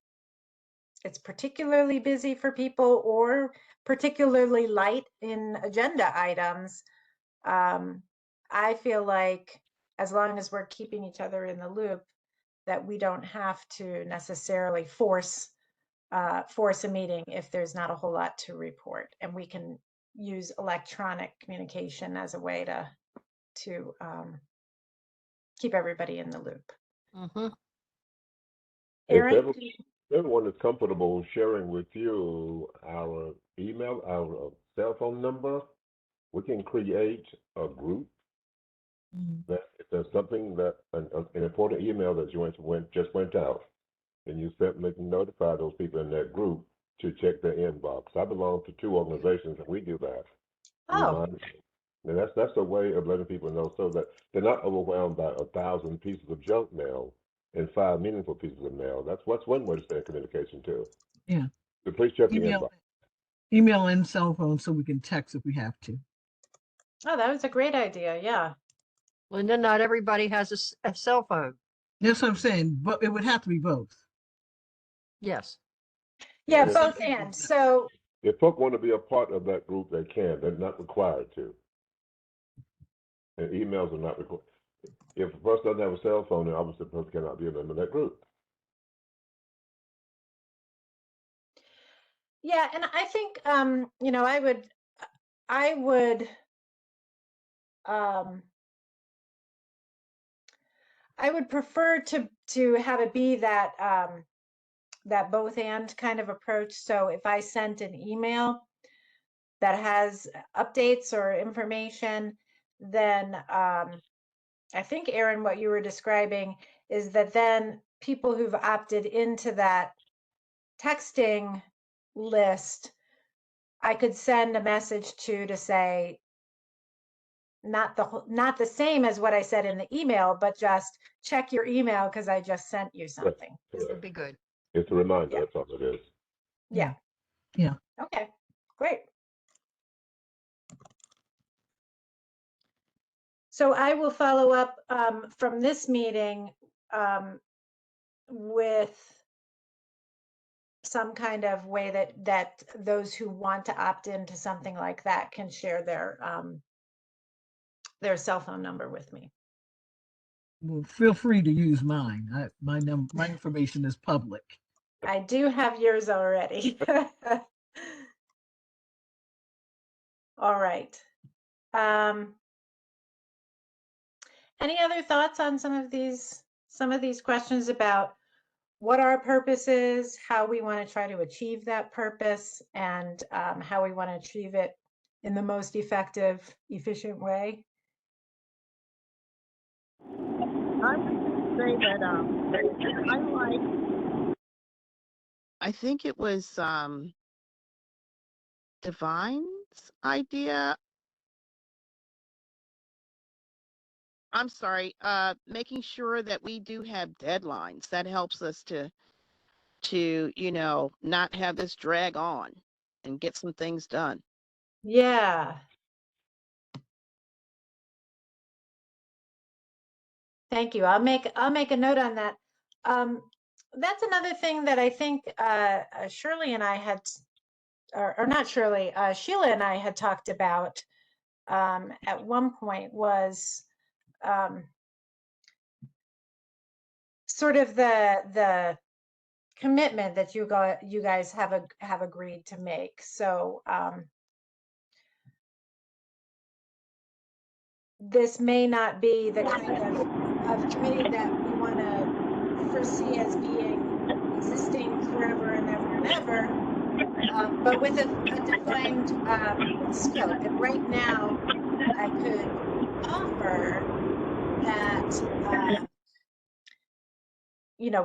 it's particularly busy for people or particularly light in agenda items, I feel like as long as we're keeping each other in the loop, that we don't have to necessarily force a meeting if there's not a whole lot to report, and we can use electronic communication as a way to keep everybody in the loop. Mhm. If Aaron, everyone is comfortable sharing with you our email, our cell phone number, we can create a group that if there's something that an important email that just went out, and you simply can notify those people in that group to check their inbox. I belong to 2 organizations and we do that. oh, And that's a way of letting people know so that they're not overwhelmed by 1,000 pieces of junk mail and 5 meaningful pieces of mail. That's one way to stay in communication too. Yeah. So please check the Email, inbox. email and cell phone so we can text if we have to. oh, that was a great idea. Yeah. Linda, not everybody has a cell phone. That's what I'm saying, but it would have to be both. Yes. Yeah, Yeah. both and. So If folk want to be a part of that group, they can. They're not required to. And emails are not required. If a person doesn't have a cell phone, then obviously the person cannot be a member of that group. yeah, and I think you know, I would prefer to have it be that that both and kind of approach. So if I sent an email that has updates or information, then I think, Aaron, what you were describing is that then people who've opted into that texting list, I could send a message to say, not the same as what I said in the email, but just check your email because I just sent you something. This would be good. It's a reminder, Yeah. that's all it is. Yeah. Yeah. Okay, great. So I will follow up from this meeting with some kind of way that those who want to opt into something like that can share their cell phone number with me. Well, feel free to use mine. My information is public. I do have yours already. All right. Any other thoughts on some of these questions about what our purpose is, how we want to try to achieve that purpose, and how we want to achieve it in the most effective, efficient way? I would say that I think it was Divine's idea. I'm sorry, making sure that we do have deadlines. That helps us to not have this drag on and get some things done. Yeah. Thank you. I'll make a note on that. That's another thing that I think Shirley and I had, or not Shirley, Sheila and I had talked about at one point was sort of the commitment that you guys have agreed to make. So this may not be the kind of committee that we want to foresee as being existing forever and ever and ever, but with a defined scope. And right now, I could offer that,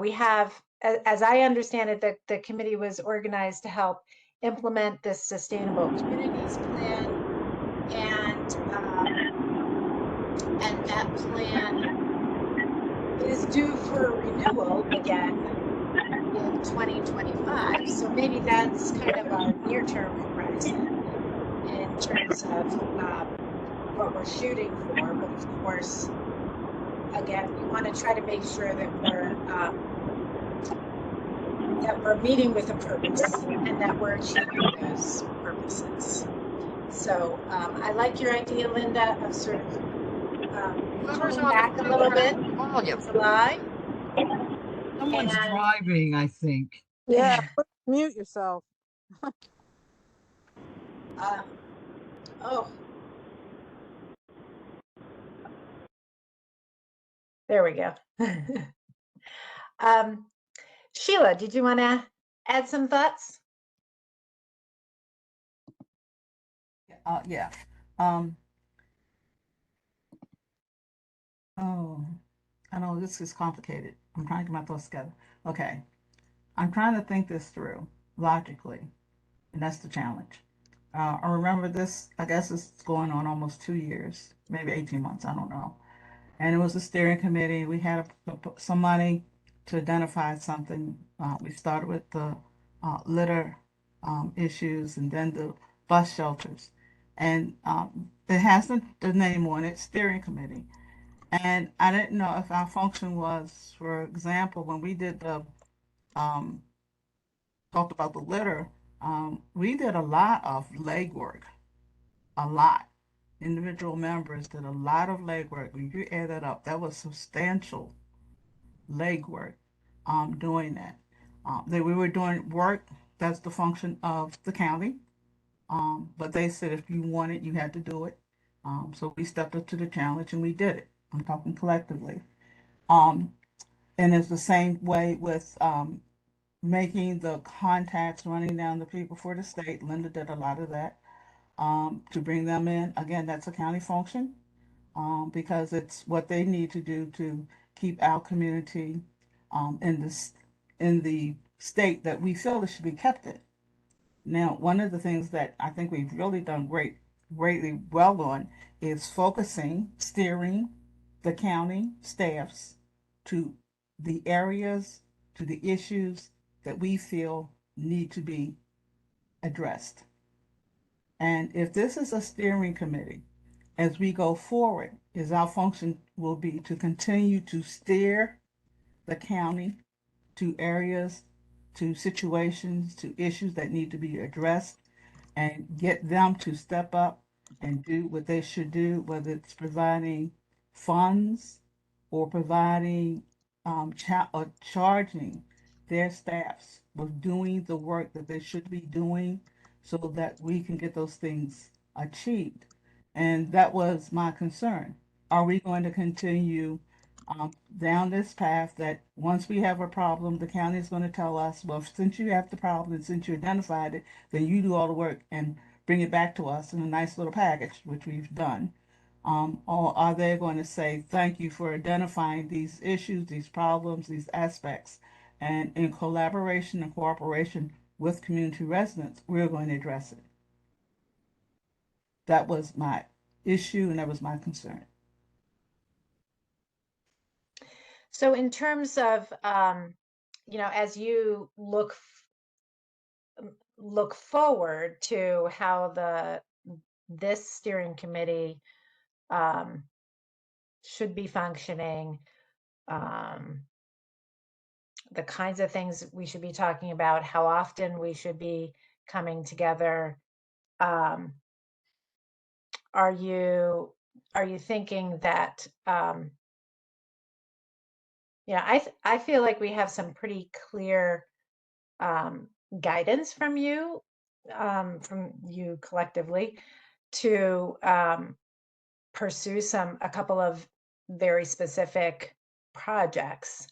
we have, as I understand it, the committee was organized to help implement this Sustainable Communities Plan, and that plan is due for renewal again in 2025. So maybe that's kind of our near-term horizon in terms of what we're shooting for. But of course, again, we want to try to make sure that we're meeting with a purpose and that we're achieving those purposes. So I like your idea, Linda, of sort of pulling back a little bit in July. Someone's driving, I think. Yeah, mute yourself. Oh, there we go. Sheila, did you want to add some thoughts? Yeah. Oh, I know this is complicated. I'm trying to get my thoughts together. Okay. I'm trying to think this through logically, and that's the challenge. I remember this, I guess it's going on almost 2 years, maybe 18 months, I don't know. And it was a steering committee. We had some money to identify something. We started with the litter issues and then the bus shelters. And it has the name on it, steering committee. And I didn't know if our function was, for example, when we did the talked about the litter, we did a lot of legwork, a lot. Individual members did a lot of legwork. When you add that up, that was substantial legwork doing that. That we were doing work, that's the function of the county. But they said if you wanted, you had to do it. So we stepped up to the challenge and we did it. I'm talking collectively. And it's the same way with making the contacts, running down the people for the state. Linda did a lot of that to bring them in. Again, that's a county function because it's what they need to do to keep our community in the state that we feel it should be kept in. Now, one of the things that I think we've really done greatly well on is focusing, steering the county staffs to the areas, to the issues that we feel need to be addressed. And if this is a steering committee, as we go forward, is our function will be to continue to steer the county to areas, to situations, to issues that need to be addressed and get them to step up and do what they should do, whether it's providing funds or providing or charging their staffs with doing the work that they should be doing so that we can get those things achieved. And that was my concern. Are we going to continue down this path that once we have a problem, the county is going to tell us, well, since you have the problem and since you identified it, then you do all the work and bring it back to us in a nice little package, which we've done. Or are they going to say, thank you for identifying these issues, these problems, these aspects, and in collaboration and cooperation with community residents, we're going to address it. That was my issue and that was my concern. So in terms of, as you look forward to how this steering committee should be functioning, the kinds of things we should be talking about, how often we should be coming together, are you thinking that I feel like we have some pretty clear guidance from you collectively to pursue a couple of very specific projects.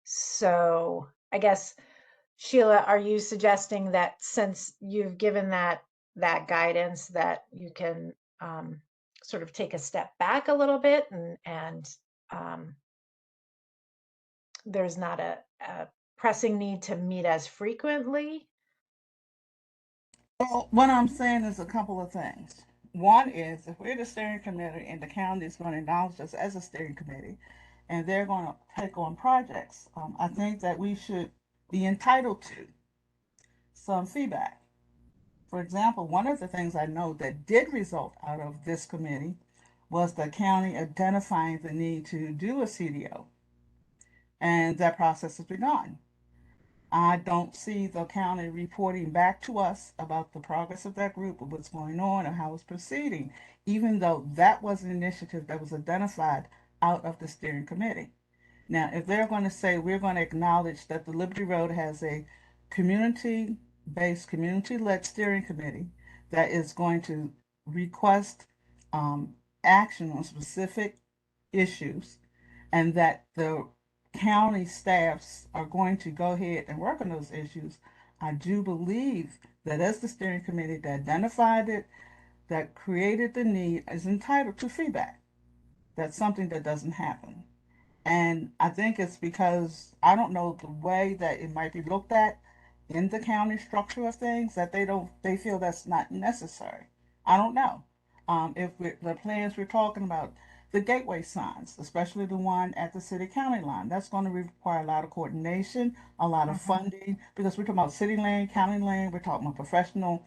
So I guess, Sheila, are you suggesting that since you've given that guidance, that you can sort of take a step back a little bit and there's not a pressing need to meet as frequently? Well, what I'm saying is a couple of things. One is if we're the steering committee and the county is going to acknowledge us as a steering committee and they're going to take on projects, I think that we should be entitled to some feedback. For example, one of the things I know that did result out of this committee was the county identifying the need to do a CDO, and that process has begun. I don't see the county reporting back to us about the progress of that group, or what's going on, or how it's proceeding, even though that was an initiative that was identified out of the steering committee. Now, if they're going to say we're going to acknowledge that the Liberty Road has a community-based, community-led steering committee that is going to request action on specific issues, and that the county staffs are going to go ahead and work on those issues, I do believe that as the steering committee that identified it, that created the need, is entitled to feedback. That's something that doesn't happen. And I think it's because I don't know the way that it might be looked at in the county structure of things that they feel that's not necessary. I don't know. If the plans we're talking about, the gateway signs, especially the one at the city-county line, that's going to require a lot of coordination, a lot of funding, because we're talking about city lane, county lane, we're talking about professional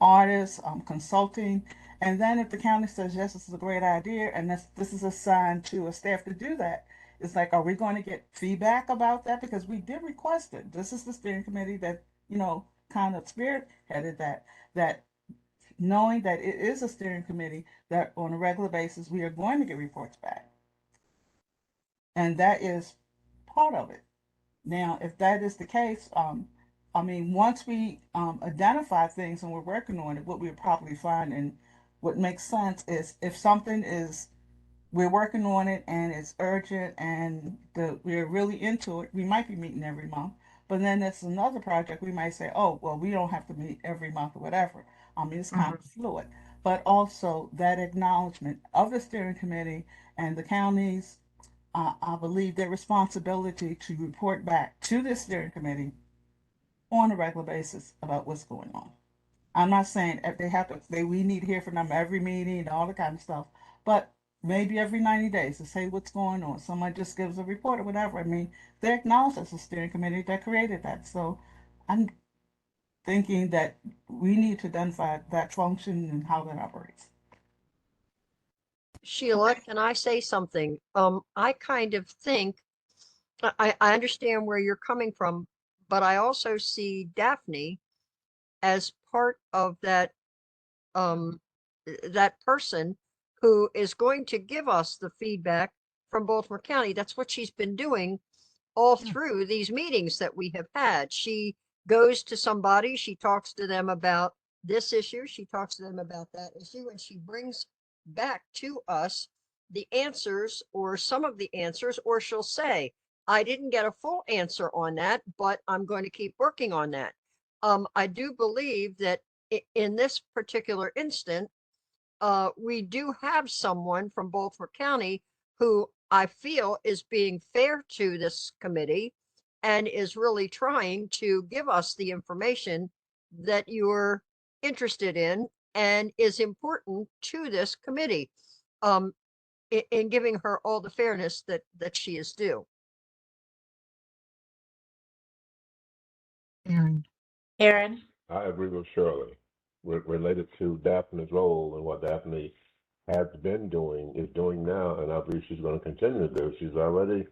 artists, consulting. And then if the county says, yes, this is a great idea, and this is assigned to a staff to do that, it's like, are we going to get feedback about that? Because we did request it. This is the steering committee that, kind of spearheaded that knowing that it is a steering committee that on a regular basis, we are going to get reports back. And that is part of it. Now, if that is the case, once we identify things and we're working on it, what we'll probably find and what makes sense is if something is we're working on it and it's urgent and we're really into it, we might be meeting every month. But then there's another project we might say, oh, well, we don't have to meet every month or whatever. It's kind of fluid. But also that acknowledgement of the steering committee and the counties, I believe their responsibility to report back to the steering committee on a regular basis about what's going on. I'm not saying if we need to hear from them every meeting and all the kind of stuff, but maybe every 90 days to say what's going on. Someone just gives a report or whatever. They acknowledge as a steering committee that created that. So I'm thinking that we need to identify that function and how that operates. Sheila, can I say something? I kind of think, I understand where you're coming from, but I also see Daphne as part of that person who is going to give us the feedback from Baltimore County. That's what she's been doing all through these meetings that we have had. She goes to somebody, she talks to them about this issue, she talks to them about that issue, and she brings back to us the answers or some of the answers, or she'll say, I didn't get a full answer on that, but I'm going to keep working on that. I do believe that in this particular instant, we do have someone from Baltimore County who I feel is being fair to this committee and is really trying to give us the information that you're interested in and is important to this committee, in giving her all the fairness that she is due. Aaron? I agree with Shirley. Related to Daphne's role and what Daphne has been doing, is doing now, and I believe she's going to continue to do. She's already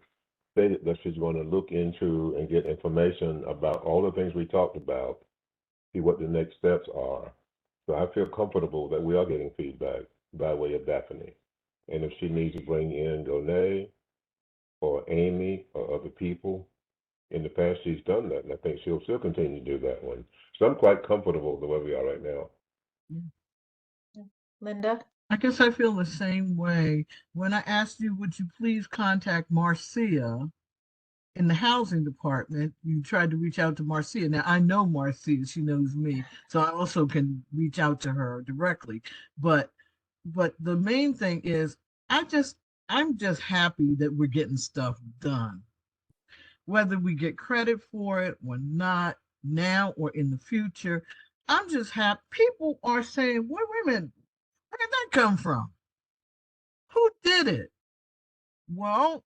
stated that she's going to look into and get information about all the things we talked about, see what the next steps are. So I feel comfortable that we are getting feedback by way of Daphne. And if she needs to bring in Donay or Amy or other people, in the past she's done that, and I think she'll still continue to do that one. So I'm quite comfortable the way we are right now. Linda? I guess I feel the same way. When I asked you, would you please contact Marcia in the housing department, you tried to reach out to Marcia. Now I know Marcia, she knows me, so I also can reach out to her directly. But the main thing is I'm just happy that we're getting stuff done. Whether we get credit for it or not, now or in the future, I'm just happy. People are saying, wait a minute, where did that come from? Who did it? Well,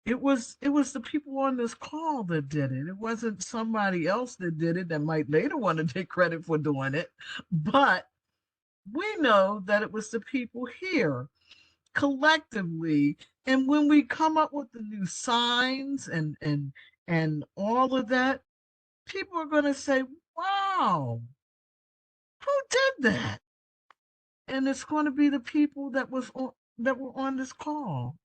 it was the people on this call that did it. It wasn't somebody else that did it that might later want to take credit for doing it. But we know that it was the people here collectively. And when we come up with the new signs and all of that, people are going to say, wow, who did that? And it's going to be the people that were on this call.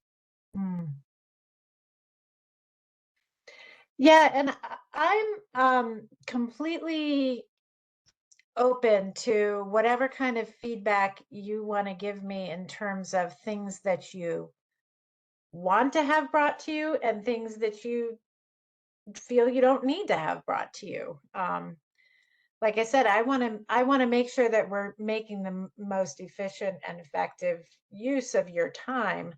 Yeah, and I'm completely open to whatever kind of feedback you want to give me in terms of things that you want to have brought to you and things that you feel you don't need to have brought to you. Like I said, I want to make sure that we're making the most efficient and effective use of your time.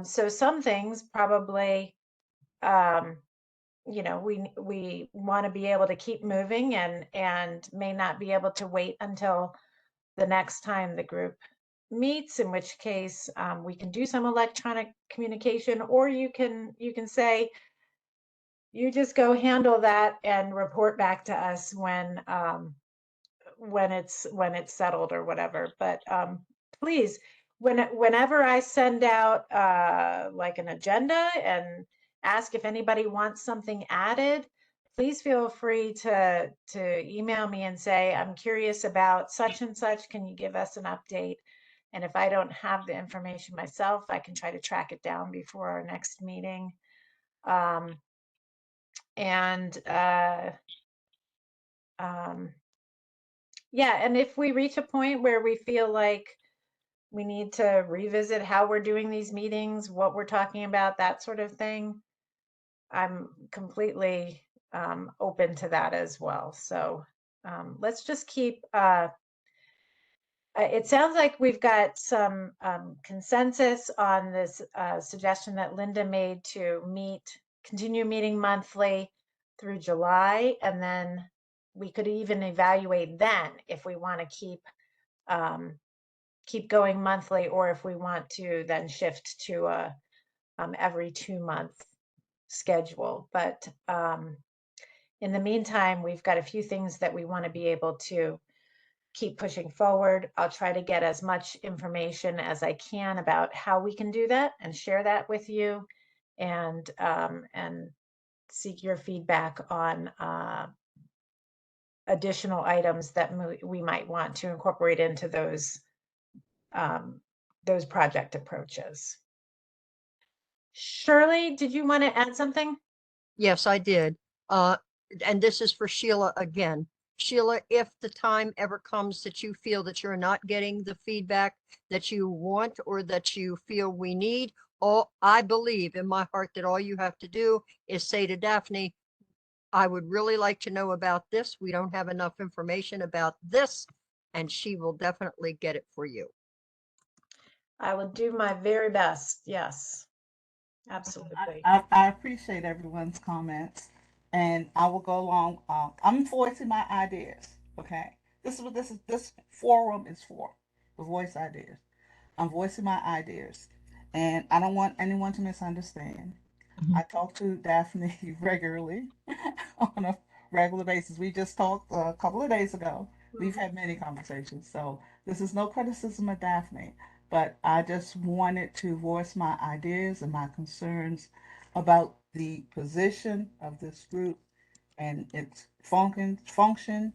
So some things probably, we want to be able to keep moving and may not be able to wait until the next time the group meets, in which case we can do some electronic communication, or you can say, you just go handle that and report back to us when it's settled or whatever. But please, whenever I send out like an agenda and ask if anybody wants something added, please feel free to email me and say, I'm curious about such and such. Can you give us an update? And if I don't have the information myself, I can try to track it down before our next meeting. Yeah, and if we reach a point where we feel like we need to revisit how we're doing these meetings, what we're talking about, that sort of thing, I'm completely open to that as well. So let's just keep, it sounds like we've got some consensus on this suggestion that Linda made to continue meeting monthly through July, and then we could even evaluate then if we want to keep going monthly, or if we want to then shift to a every 2-month schedule. But in the meantime, we've got a few things that we want to be able to keep pushing forward. I'll try to get as much information as I can about how we can do that and share that with you, and seek your feedback on additional items that we might want to incorporate into those project approaches. Shirley, did you want to add something? Yes, I did. And this is for Sheila again. Sheila, if the time ever comes that you feel that you're not getting the feedback that you want or that you feel we need, I believe in my heart that all you have to do is say to Daphne, I would really like to know about this. We don't have enough information about this, and she will definitely get it for you. I will do my very best. Yes, absolutely. I appreciate everyone's comments, and I will go along. I'm voicing my ideas. Okay, this is what this forum is for. To voice ideas. I'm voicing my ideas, and I don't want anyone to misunderstand. Mhm. I talk to Daphne regularly on a regular basis. We just talked a couple of days ago. We've had many conversations, so this is no criticism of Daphne, but I just wanted to voice my ideas and my concerns about the position of this group and its function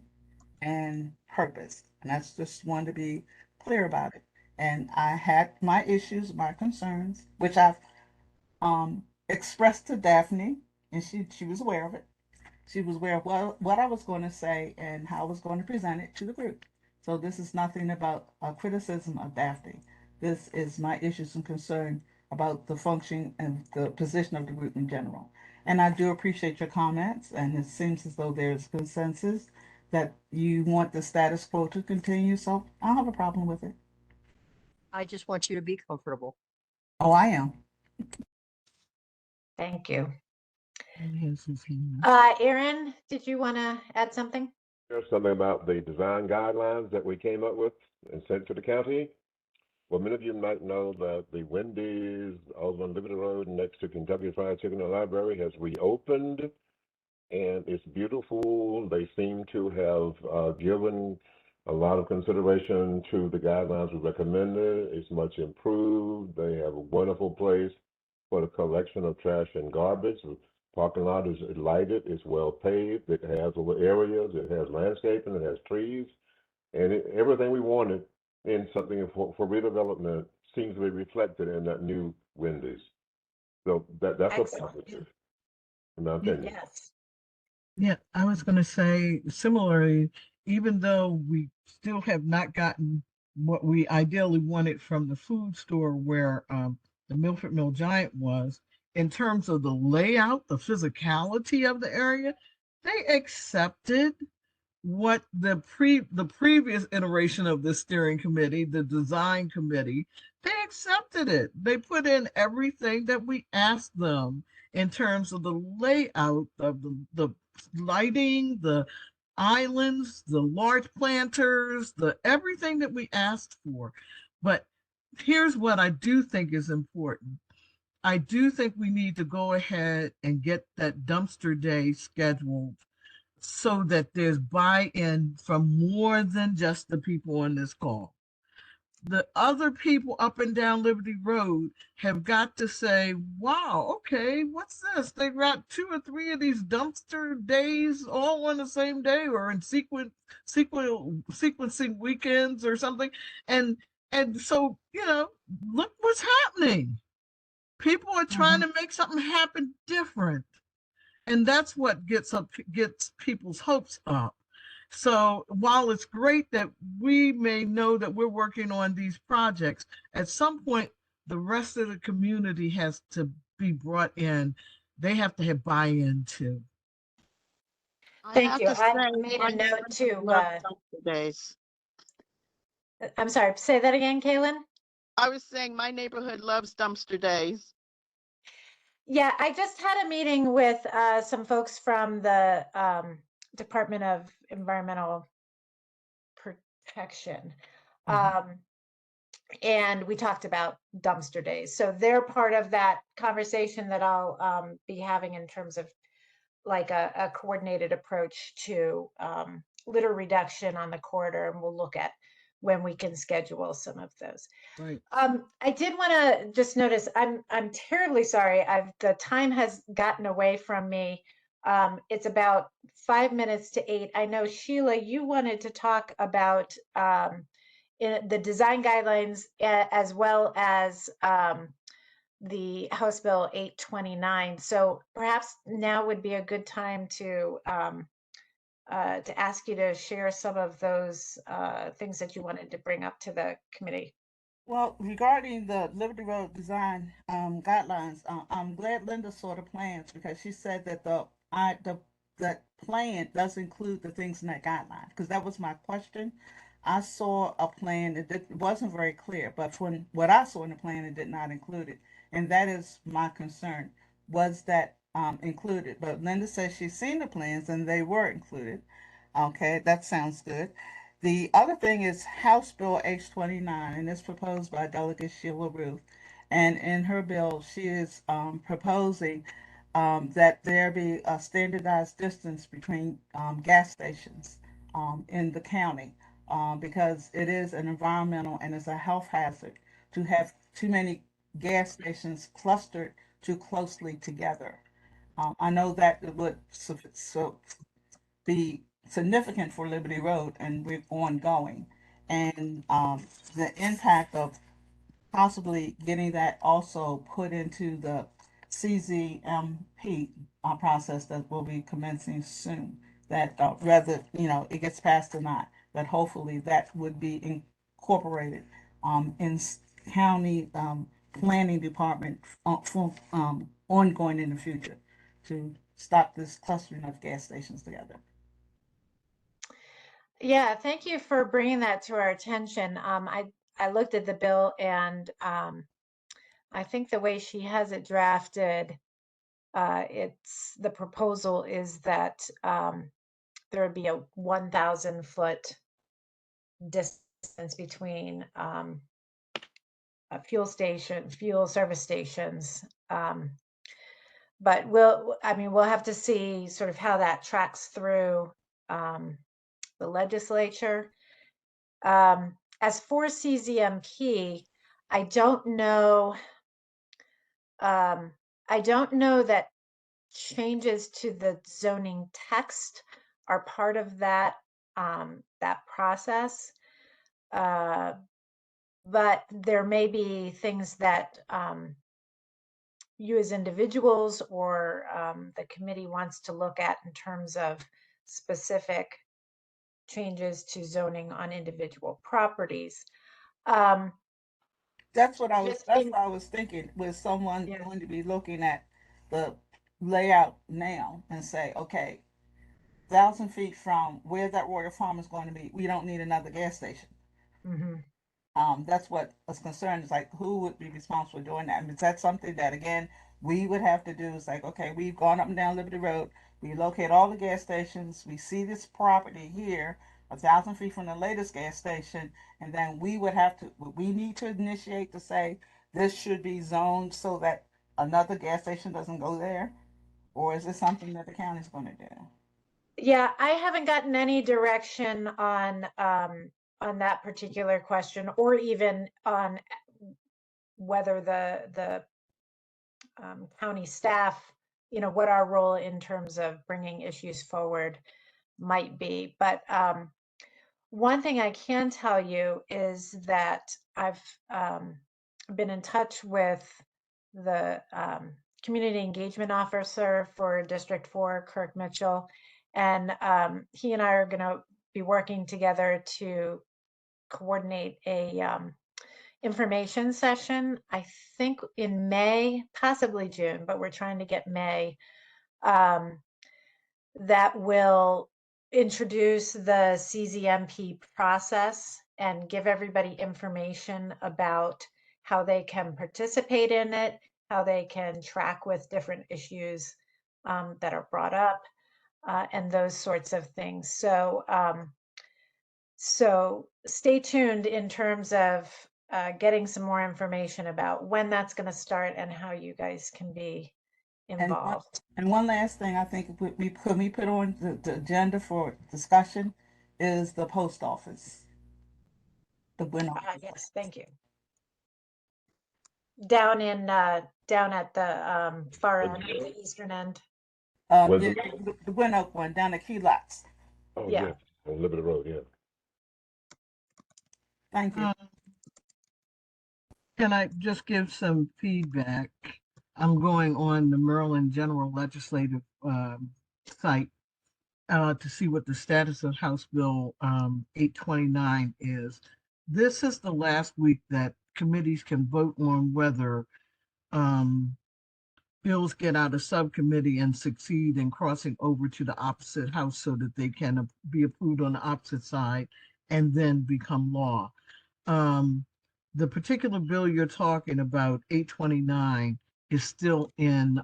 and purpose. And I just wanted to be clear about it. And I had my issues, my concerns, which I've expressed to Daphne, and she was aware of it. She was aware of what I was going to say and how I was going to present it to the group. So this is nothing about a criticism of Daphne. This is my issues and concern about the function and the position of the group in general. And I do appreciate your comments, and it seems as though there's consensus that you want the status quo to continue, so I don't have a problem with it. I just want you to be comfortable. Oh, I am. Thank you. Yes, yes, yes. Aaron, did you want to add something? There's something about the design guidelines that we came up with and sent to the county. Well, many of you might know that the Wendy's over on Liberty Road next to Kentucky Fried Chicken and Library has reopened, and it's beautiful. They seem to have given a lot of consideration to the guidelines we recommended. It's much improved. They have a wonderful place for the collection of trash and garbage. The parking lot is lighted, it's well paved, it has little areas, it has landscaping, it has trees, and everything we wanted in something for redevelopment seems to be reflected in that new Wendy's. So that's a Excellent. positive, in my opinion. Yes. Yeah, I was going to say similarly, even though we still have not gotten what we ideally wanted from the food store where the Milford Mill Giant was, in terms of the layout, the physicality of the area, they accepted what the previous iteration of the steering committee, the design committee, they accepted it. They put in everything that we asked them in terms of the layout of the lighting, the islands, the large planters, the everything that we asked for. But here's what I do think is important. I do think we need to go ahead and get that dumpster day scheduled so that there's buy-in from more than just the people on this call. The other people up and down Liberty Road have got to say, wow, okay, what's this? They got 2 or 3 of these dumpster days all on the same day or in sequencing weekends or something. And so, look what's happening. People are trying to make something happen different. And that's what gets people's hopes up. So while it's great that we may know that we're working on these projects, at some point the rest of the community has to be brought in. They have to have buy-in too. Thank you. I say, made my a note to, love dumpster days. I'm sorry, say that again, Kaylin? I was saying my neighborhood loves dumpster days. Yeah, I just had a meeting with some folks from the Department of Environmental Protection. And we talked about dumpster days. So they're part of that conversation that I'll be having in terms of like a coordinated approach to litter reduction on the corridor. And we'll look at when we can schedule some of those. Right. I did want to just notice, I'm terribly sorry. The time has gotten away from me. It's about 5 minutes to 8. I know, Sheila, you wanted to talk about the design guidelines as well as the House Bill 829. So perhaps now would be a good time to to ask you to share some of those things that you wanted to bring up to the committee. Well, regarding the Liberty Road design guidelines, I'm glad Linda saw the plans because she said that that plan does include the things in that guideline. Because that was my question. I saw a plan it wasn't very clear, but from what I saw in the plan, it did not include it, and that is my concern. Was that included? But Linda says she's seen the plans and they were included. Okay, that sounds good. The other thing is House Bill H-29, and it's proposed by Delegate Sheila Ruth. And in her bill, she is proposing that there be a standardized distance between gas stations in the county because it is an environmental and it's a health hazard to have too many gas stations clustered too closely together. I know that it would be significant for Liberty Road and we're ongoing. And the impact of possibly getting that also put into the CZMP process that will be commencing soon. That whether it gets passed or not, that hopefully that would be incorporated in county planning department for ongoing in the future to stop this clustering of gas stations together. Yeah, thank you for bringing that to our attention. I looked at the bill and I think the way she has it drafted, the proposal is that there would be a 1,000 foot distance between a fuel service stations. But we'll have to see sort of how that tracks through the legislature. As for CZMP, I don't know. I don't know that changes to the zoning text are part of that that process. But there may be things that you as individuals or the committee wants to look at in terms of specific changes to zoning on individual properties. That's what I was thinking, with someone going to be looking at the layout now and say, okay, 1,000 feet from where that Royal Farm is going to be, we don't need another gas station. Mm-hmm. That's what was concerned, is like, who would be responsible for doing that? And is that something that, again, we would have to do? Is like, okay, we've gone up and down Liberty Road, we locate all the gas stations, we see this property here, 1,000 feet from the latest gas station, and then we need to initiate to say, this should be zoned so that another gas station doesn't go there? Or is this something that the county's going to do? Yeah, I haven't gotten any direction on that particular question, or even on whether the county staff, what our role in terms of bringing issues forward might be. But one thing I can tell you is that I've been in touch with the community engagement officer for District 4, Kirk Mitchell, and he and I are going to be working together to coordinate a information session, I think in May, possibly June, but we're trying to get May, that will introduce the CZMP process and give everybody information about how they can participate in it, how they can track with different issues that are brought up, and those sorts of things. So stay tuned in terms of getting some more information about when that's going to start and how you guys can be involved. And one last thing I think we put on the agenda for discussion is the post office. The Gwen office. Yes, thank you. Down at the far end, the eastern end. The Gwen Oak one down at Key Lots. Oh, yeah, on Liberty Road, yeah. Thank you. Can I just give some feedback? I'm going on the Maryland General Legislative site, to see what the status of House Bill 829 is. This is the last week that committees can vote on whether bills get out of subcommittee and succeed in crossing over to the opposite house so that they can be approved on the opposite side and then become law. The particular bill you're talking about, 829, is still in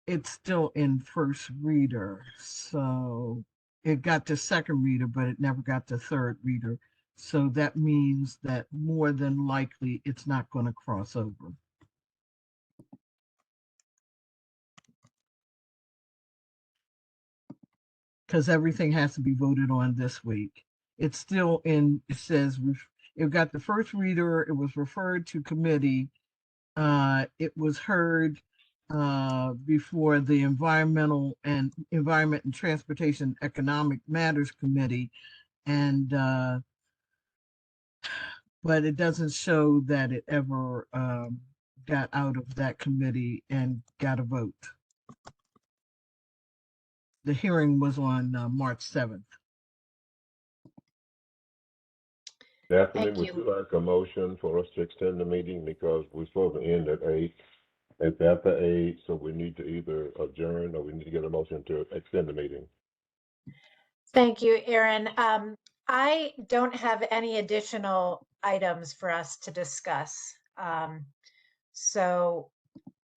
it's still in first reader. So it got to second reader, but it never got to third reader. So that means that more than likely it's not going to cross over. Because everything has to be voted on this week. It's still in, it says, it got the first reader, it was referred to committee, it was heard before the Environment and Transportation Economic Matters Committee, and but it doesn't show that it ever got out of that committee and got a vote. The hearing was on March 7th. Daphne, Thank would you. you like a motion for us to extend the meeting because we're supposed to end at 8? It's after 8, so we need to either adjourn or we need to get a motion to extend the meeting. Thank you, Aaron. I don't have any additional items for us to discuss. So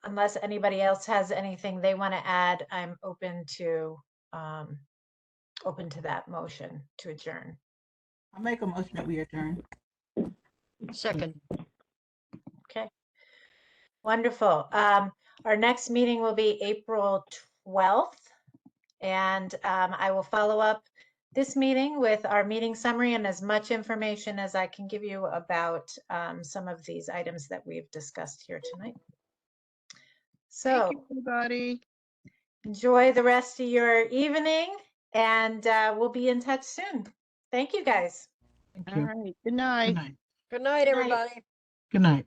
unless anybody else has anything they want to add, I'm open to that motion to adjourn. I make a motion that we adjourn. Second. Okay. Wonderful. Our next meeting will be April 12th, and I will follow up this meeting with our meeting summary and as much information as I can give you about some of these items that we've discussed here tonight. So Thank you, everybody. enjoy the rest of your evening, and we'll be in touch soon. Thank you, guys. Thank All you. right. Good Good night. night. Good night, Good night. everybody. Good night.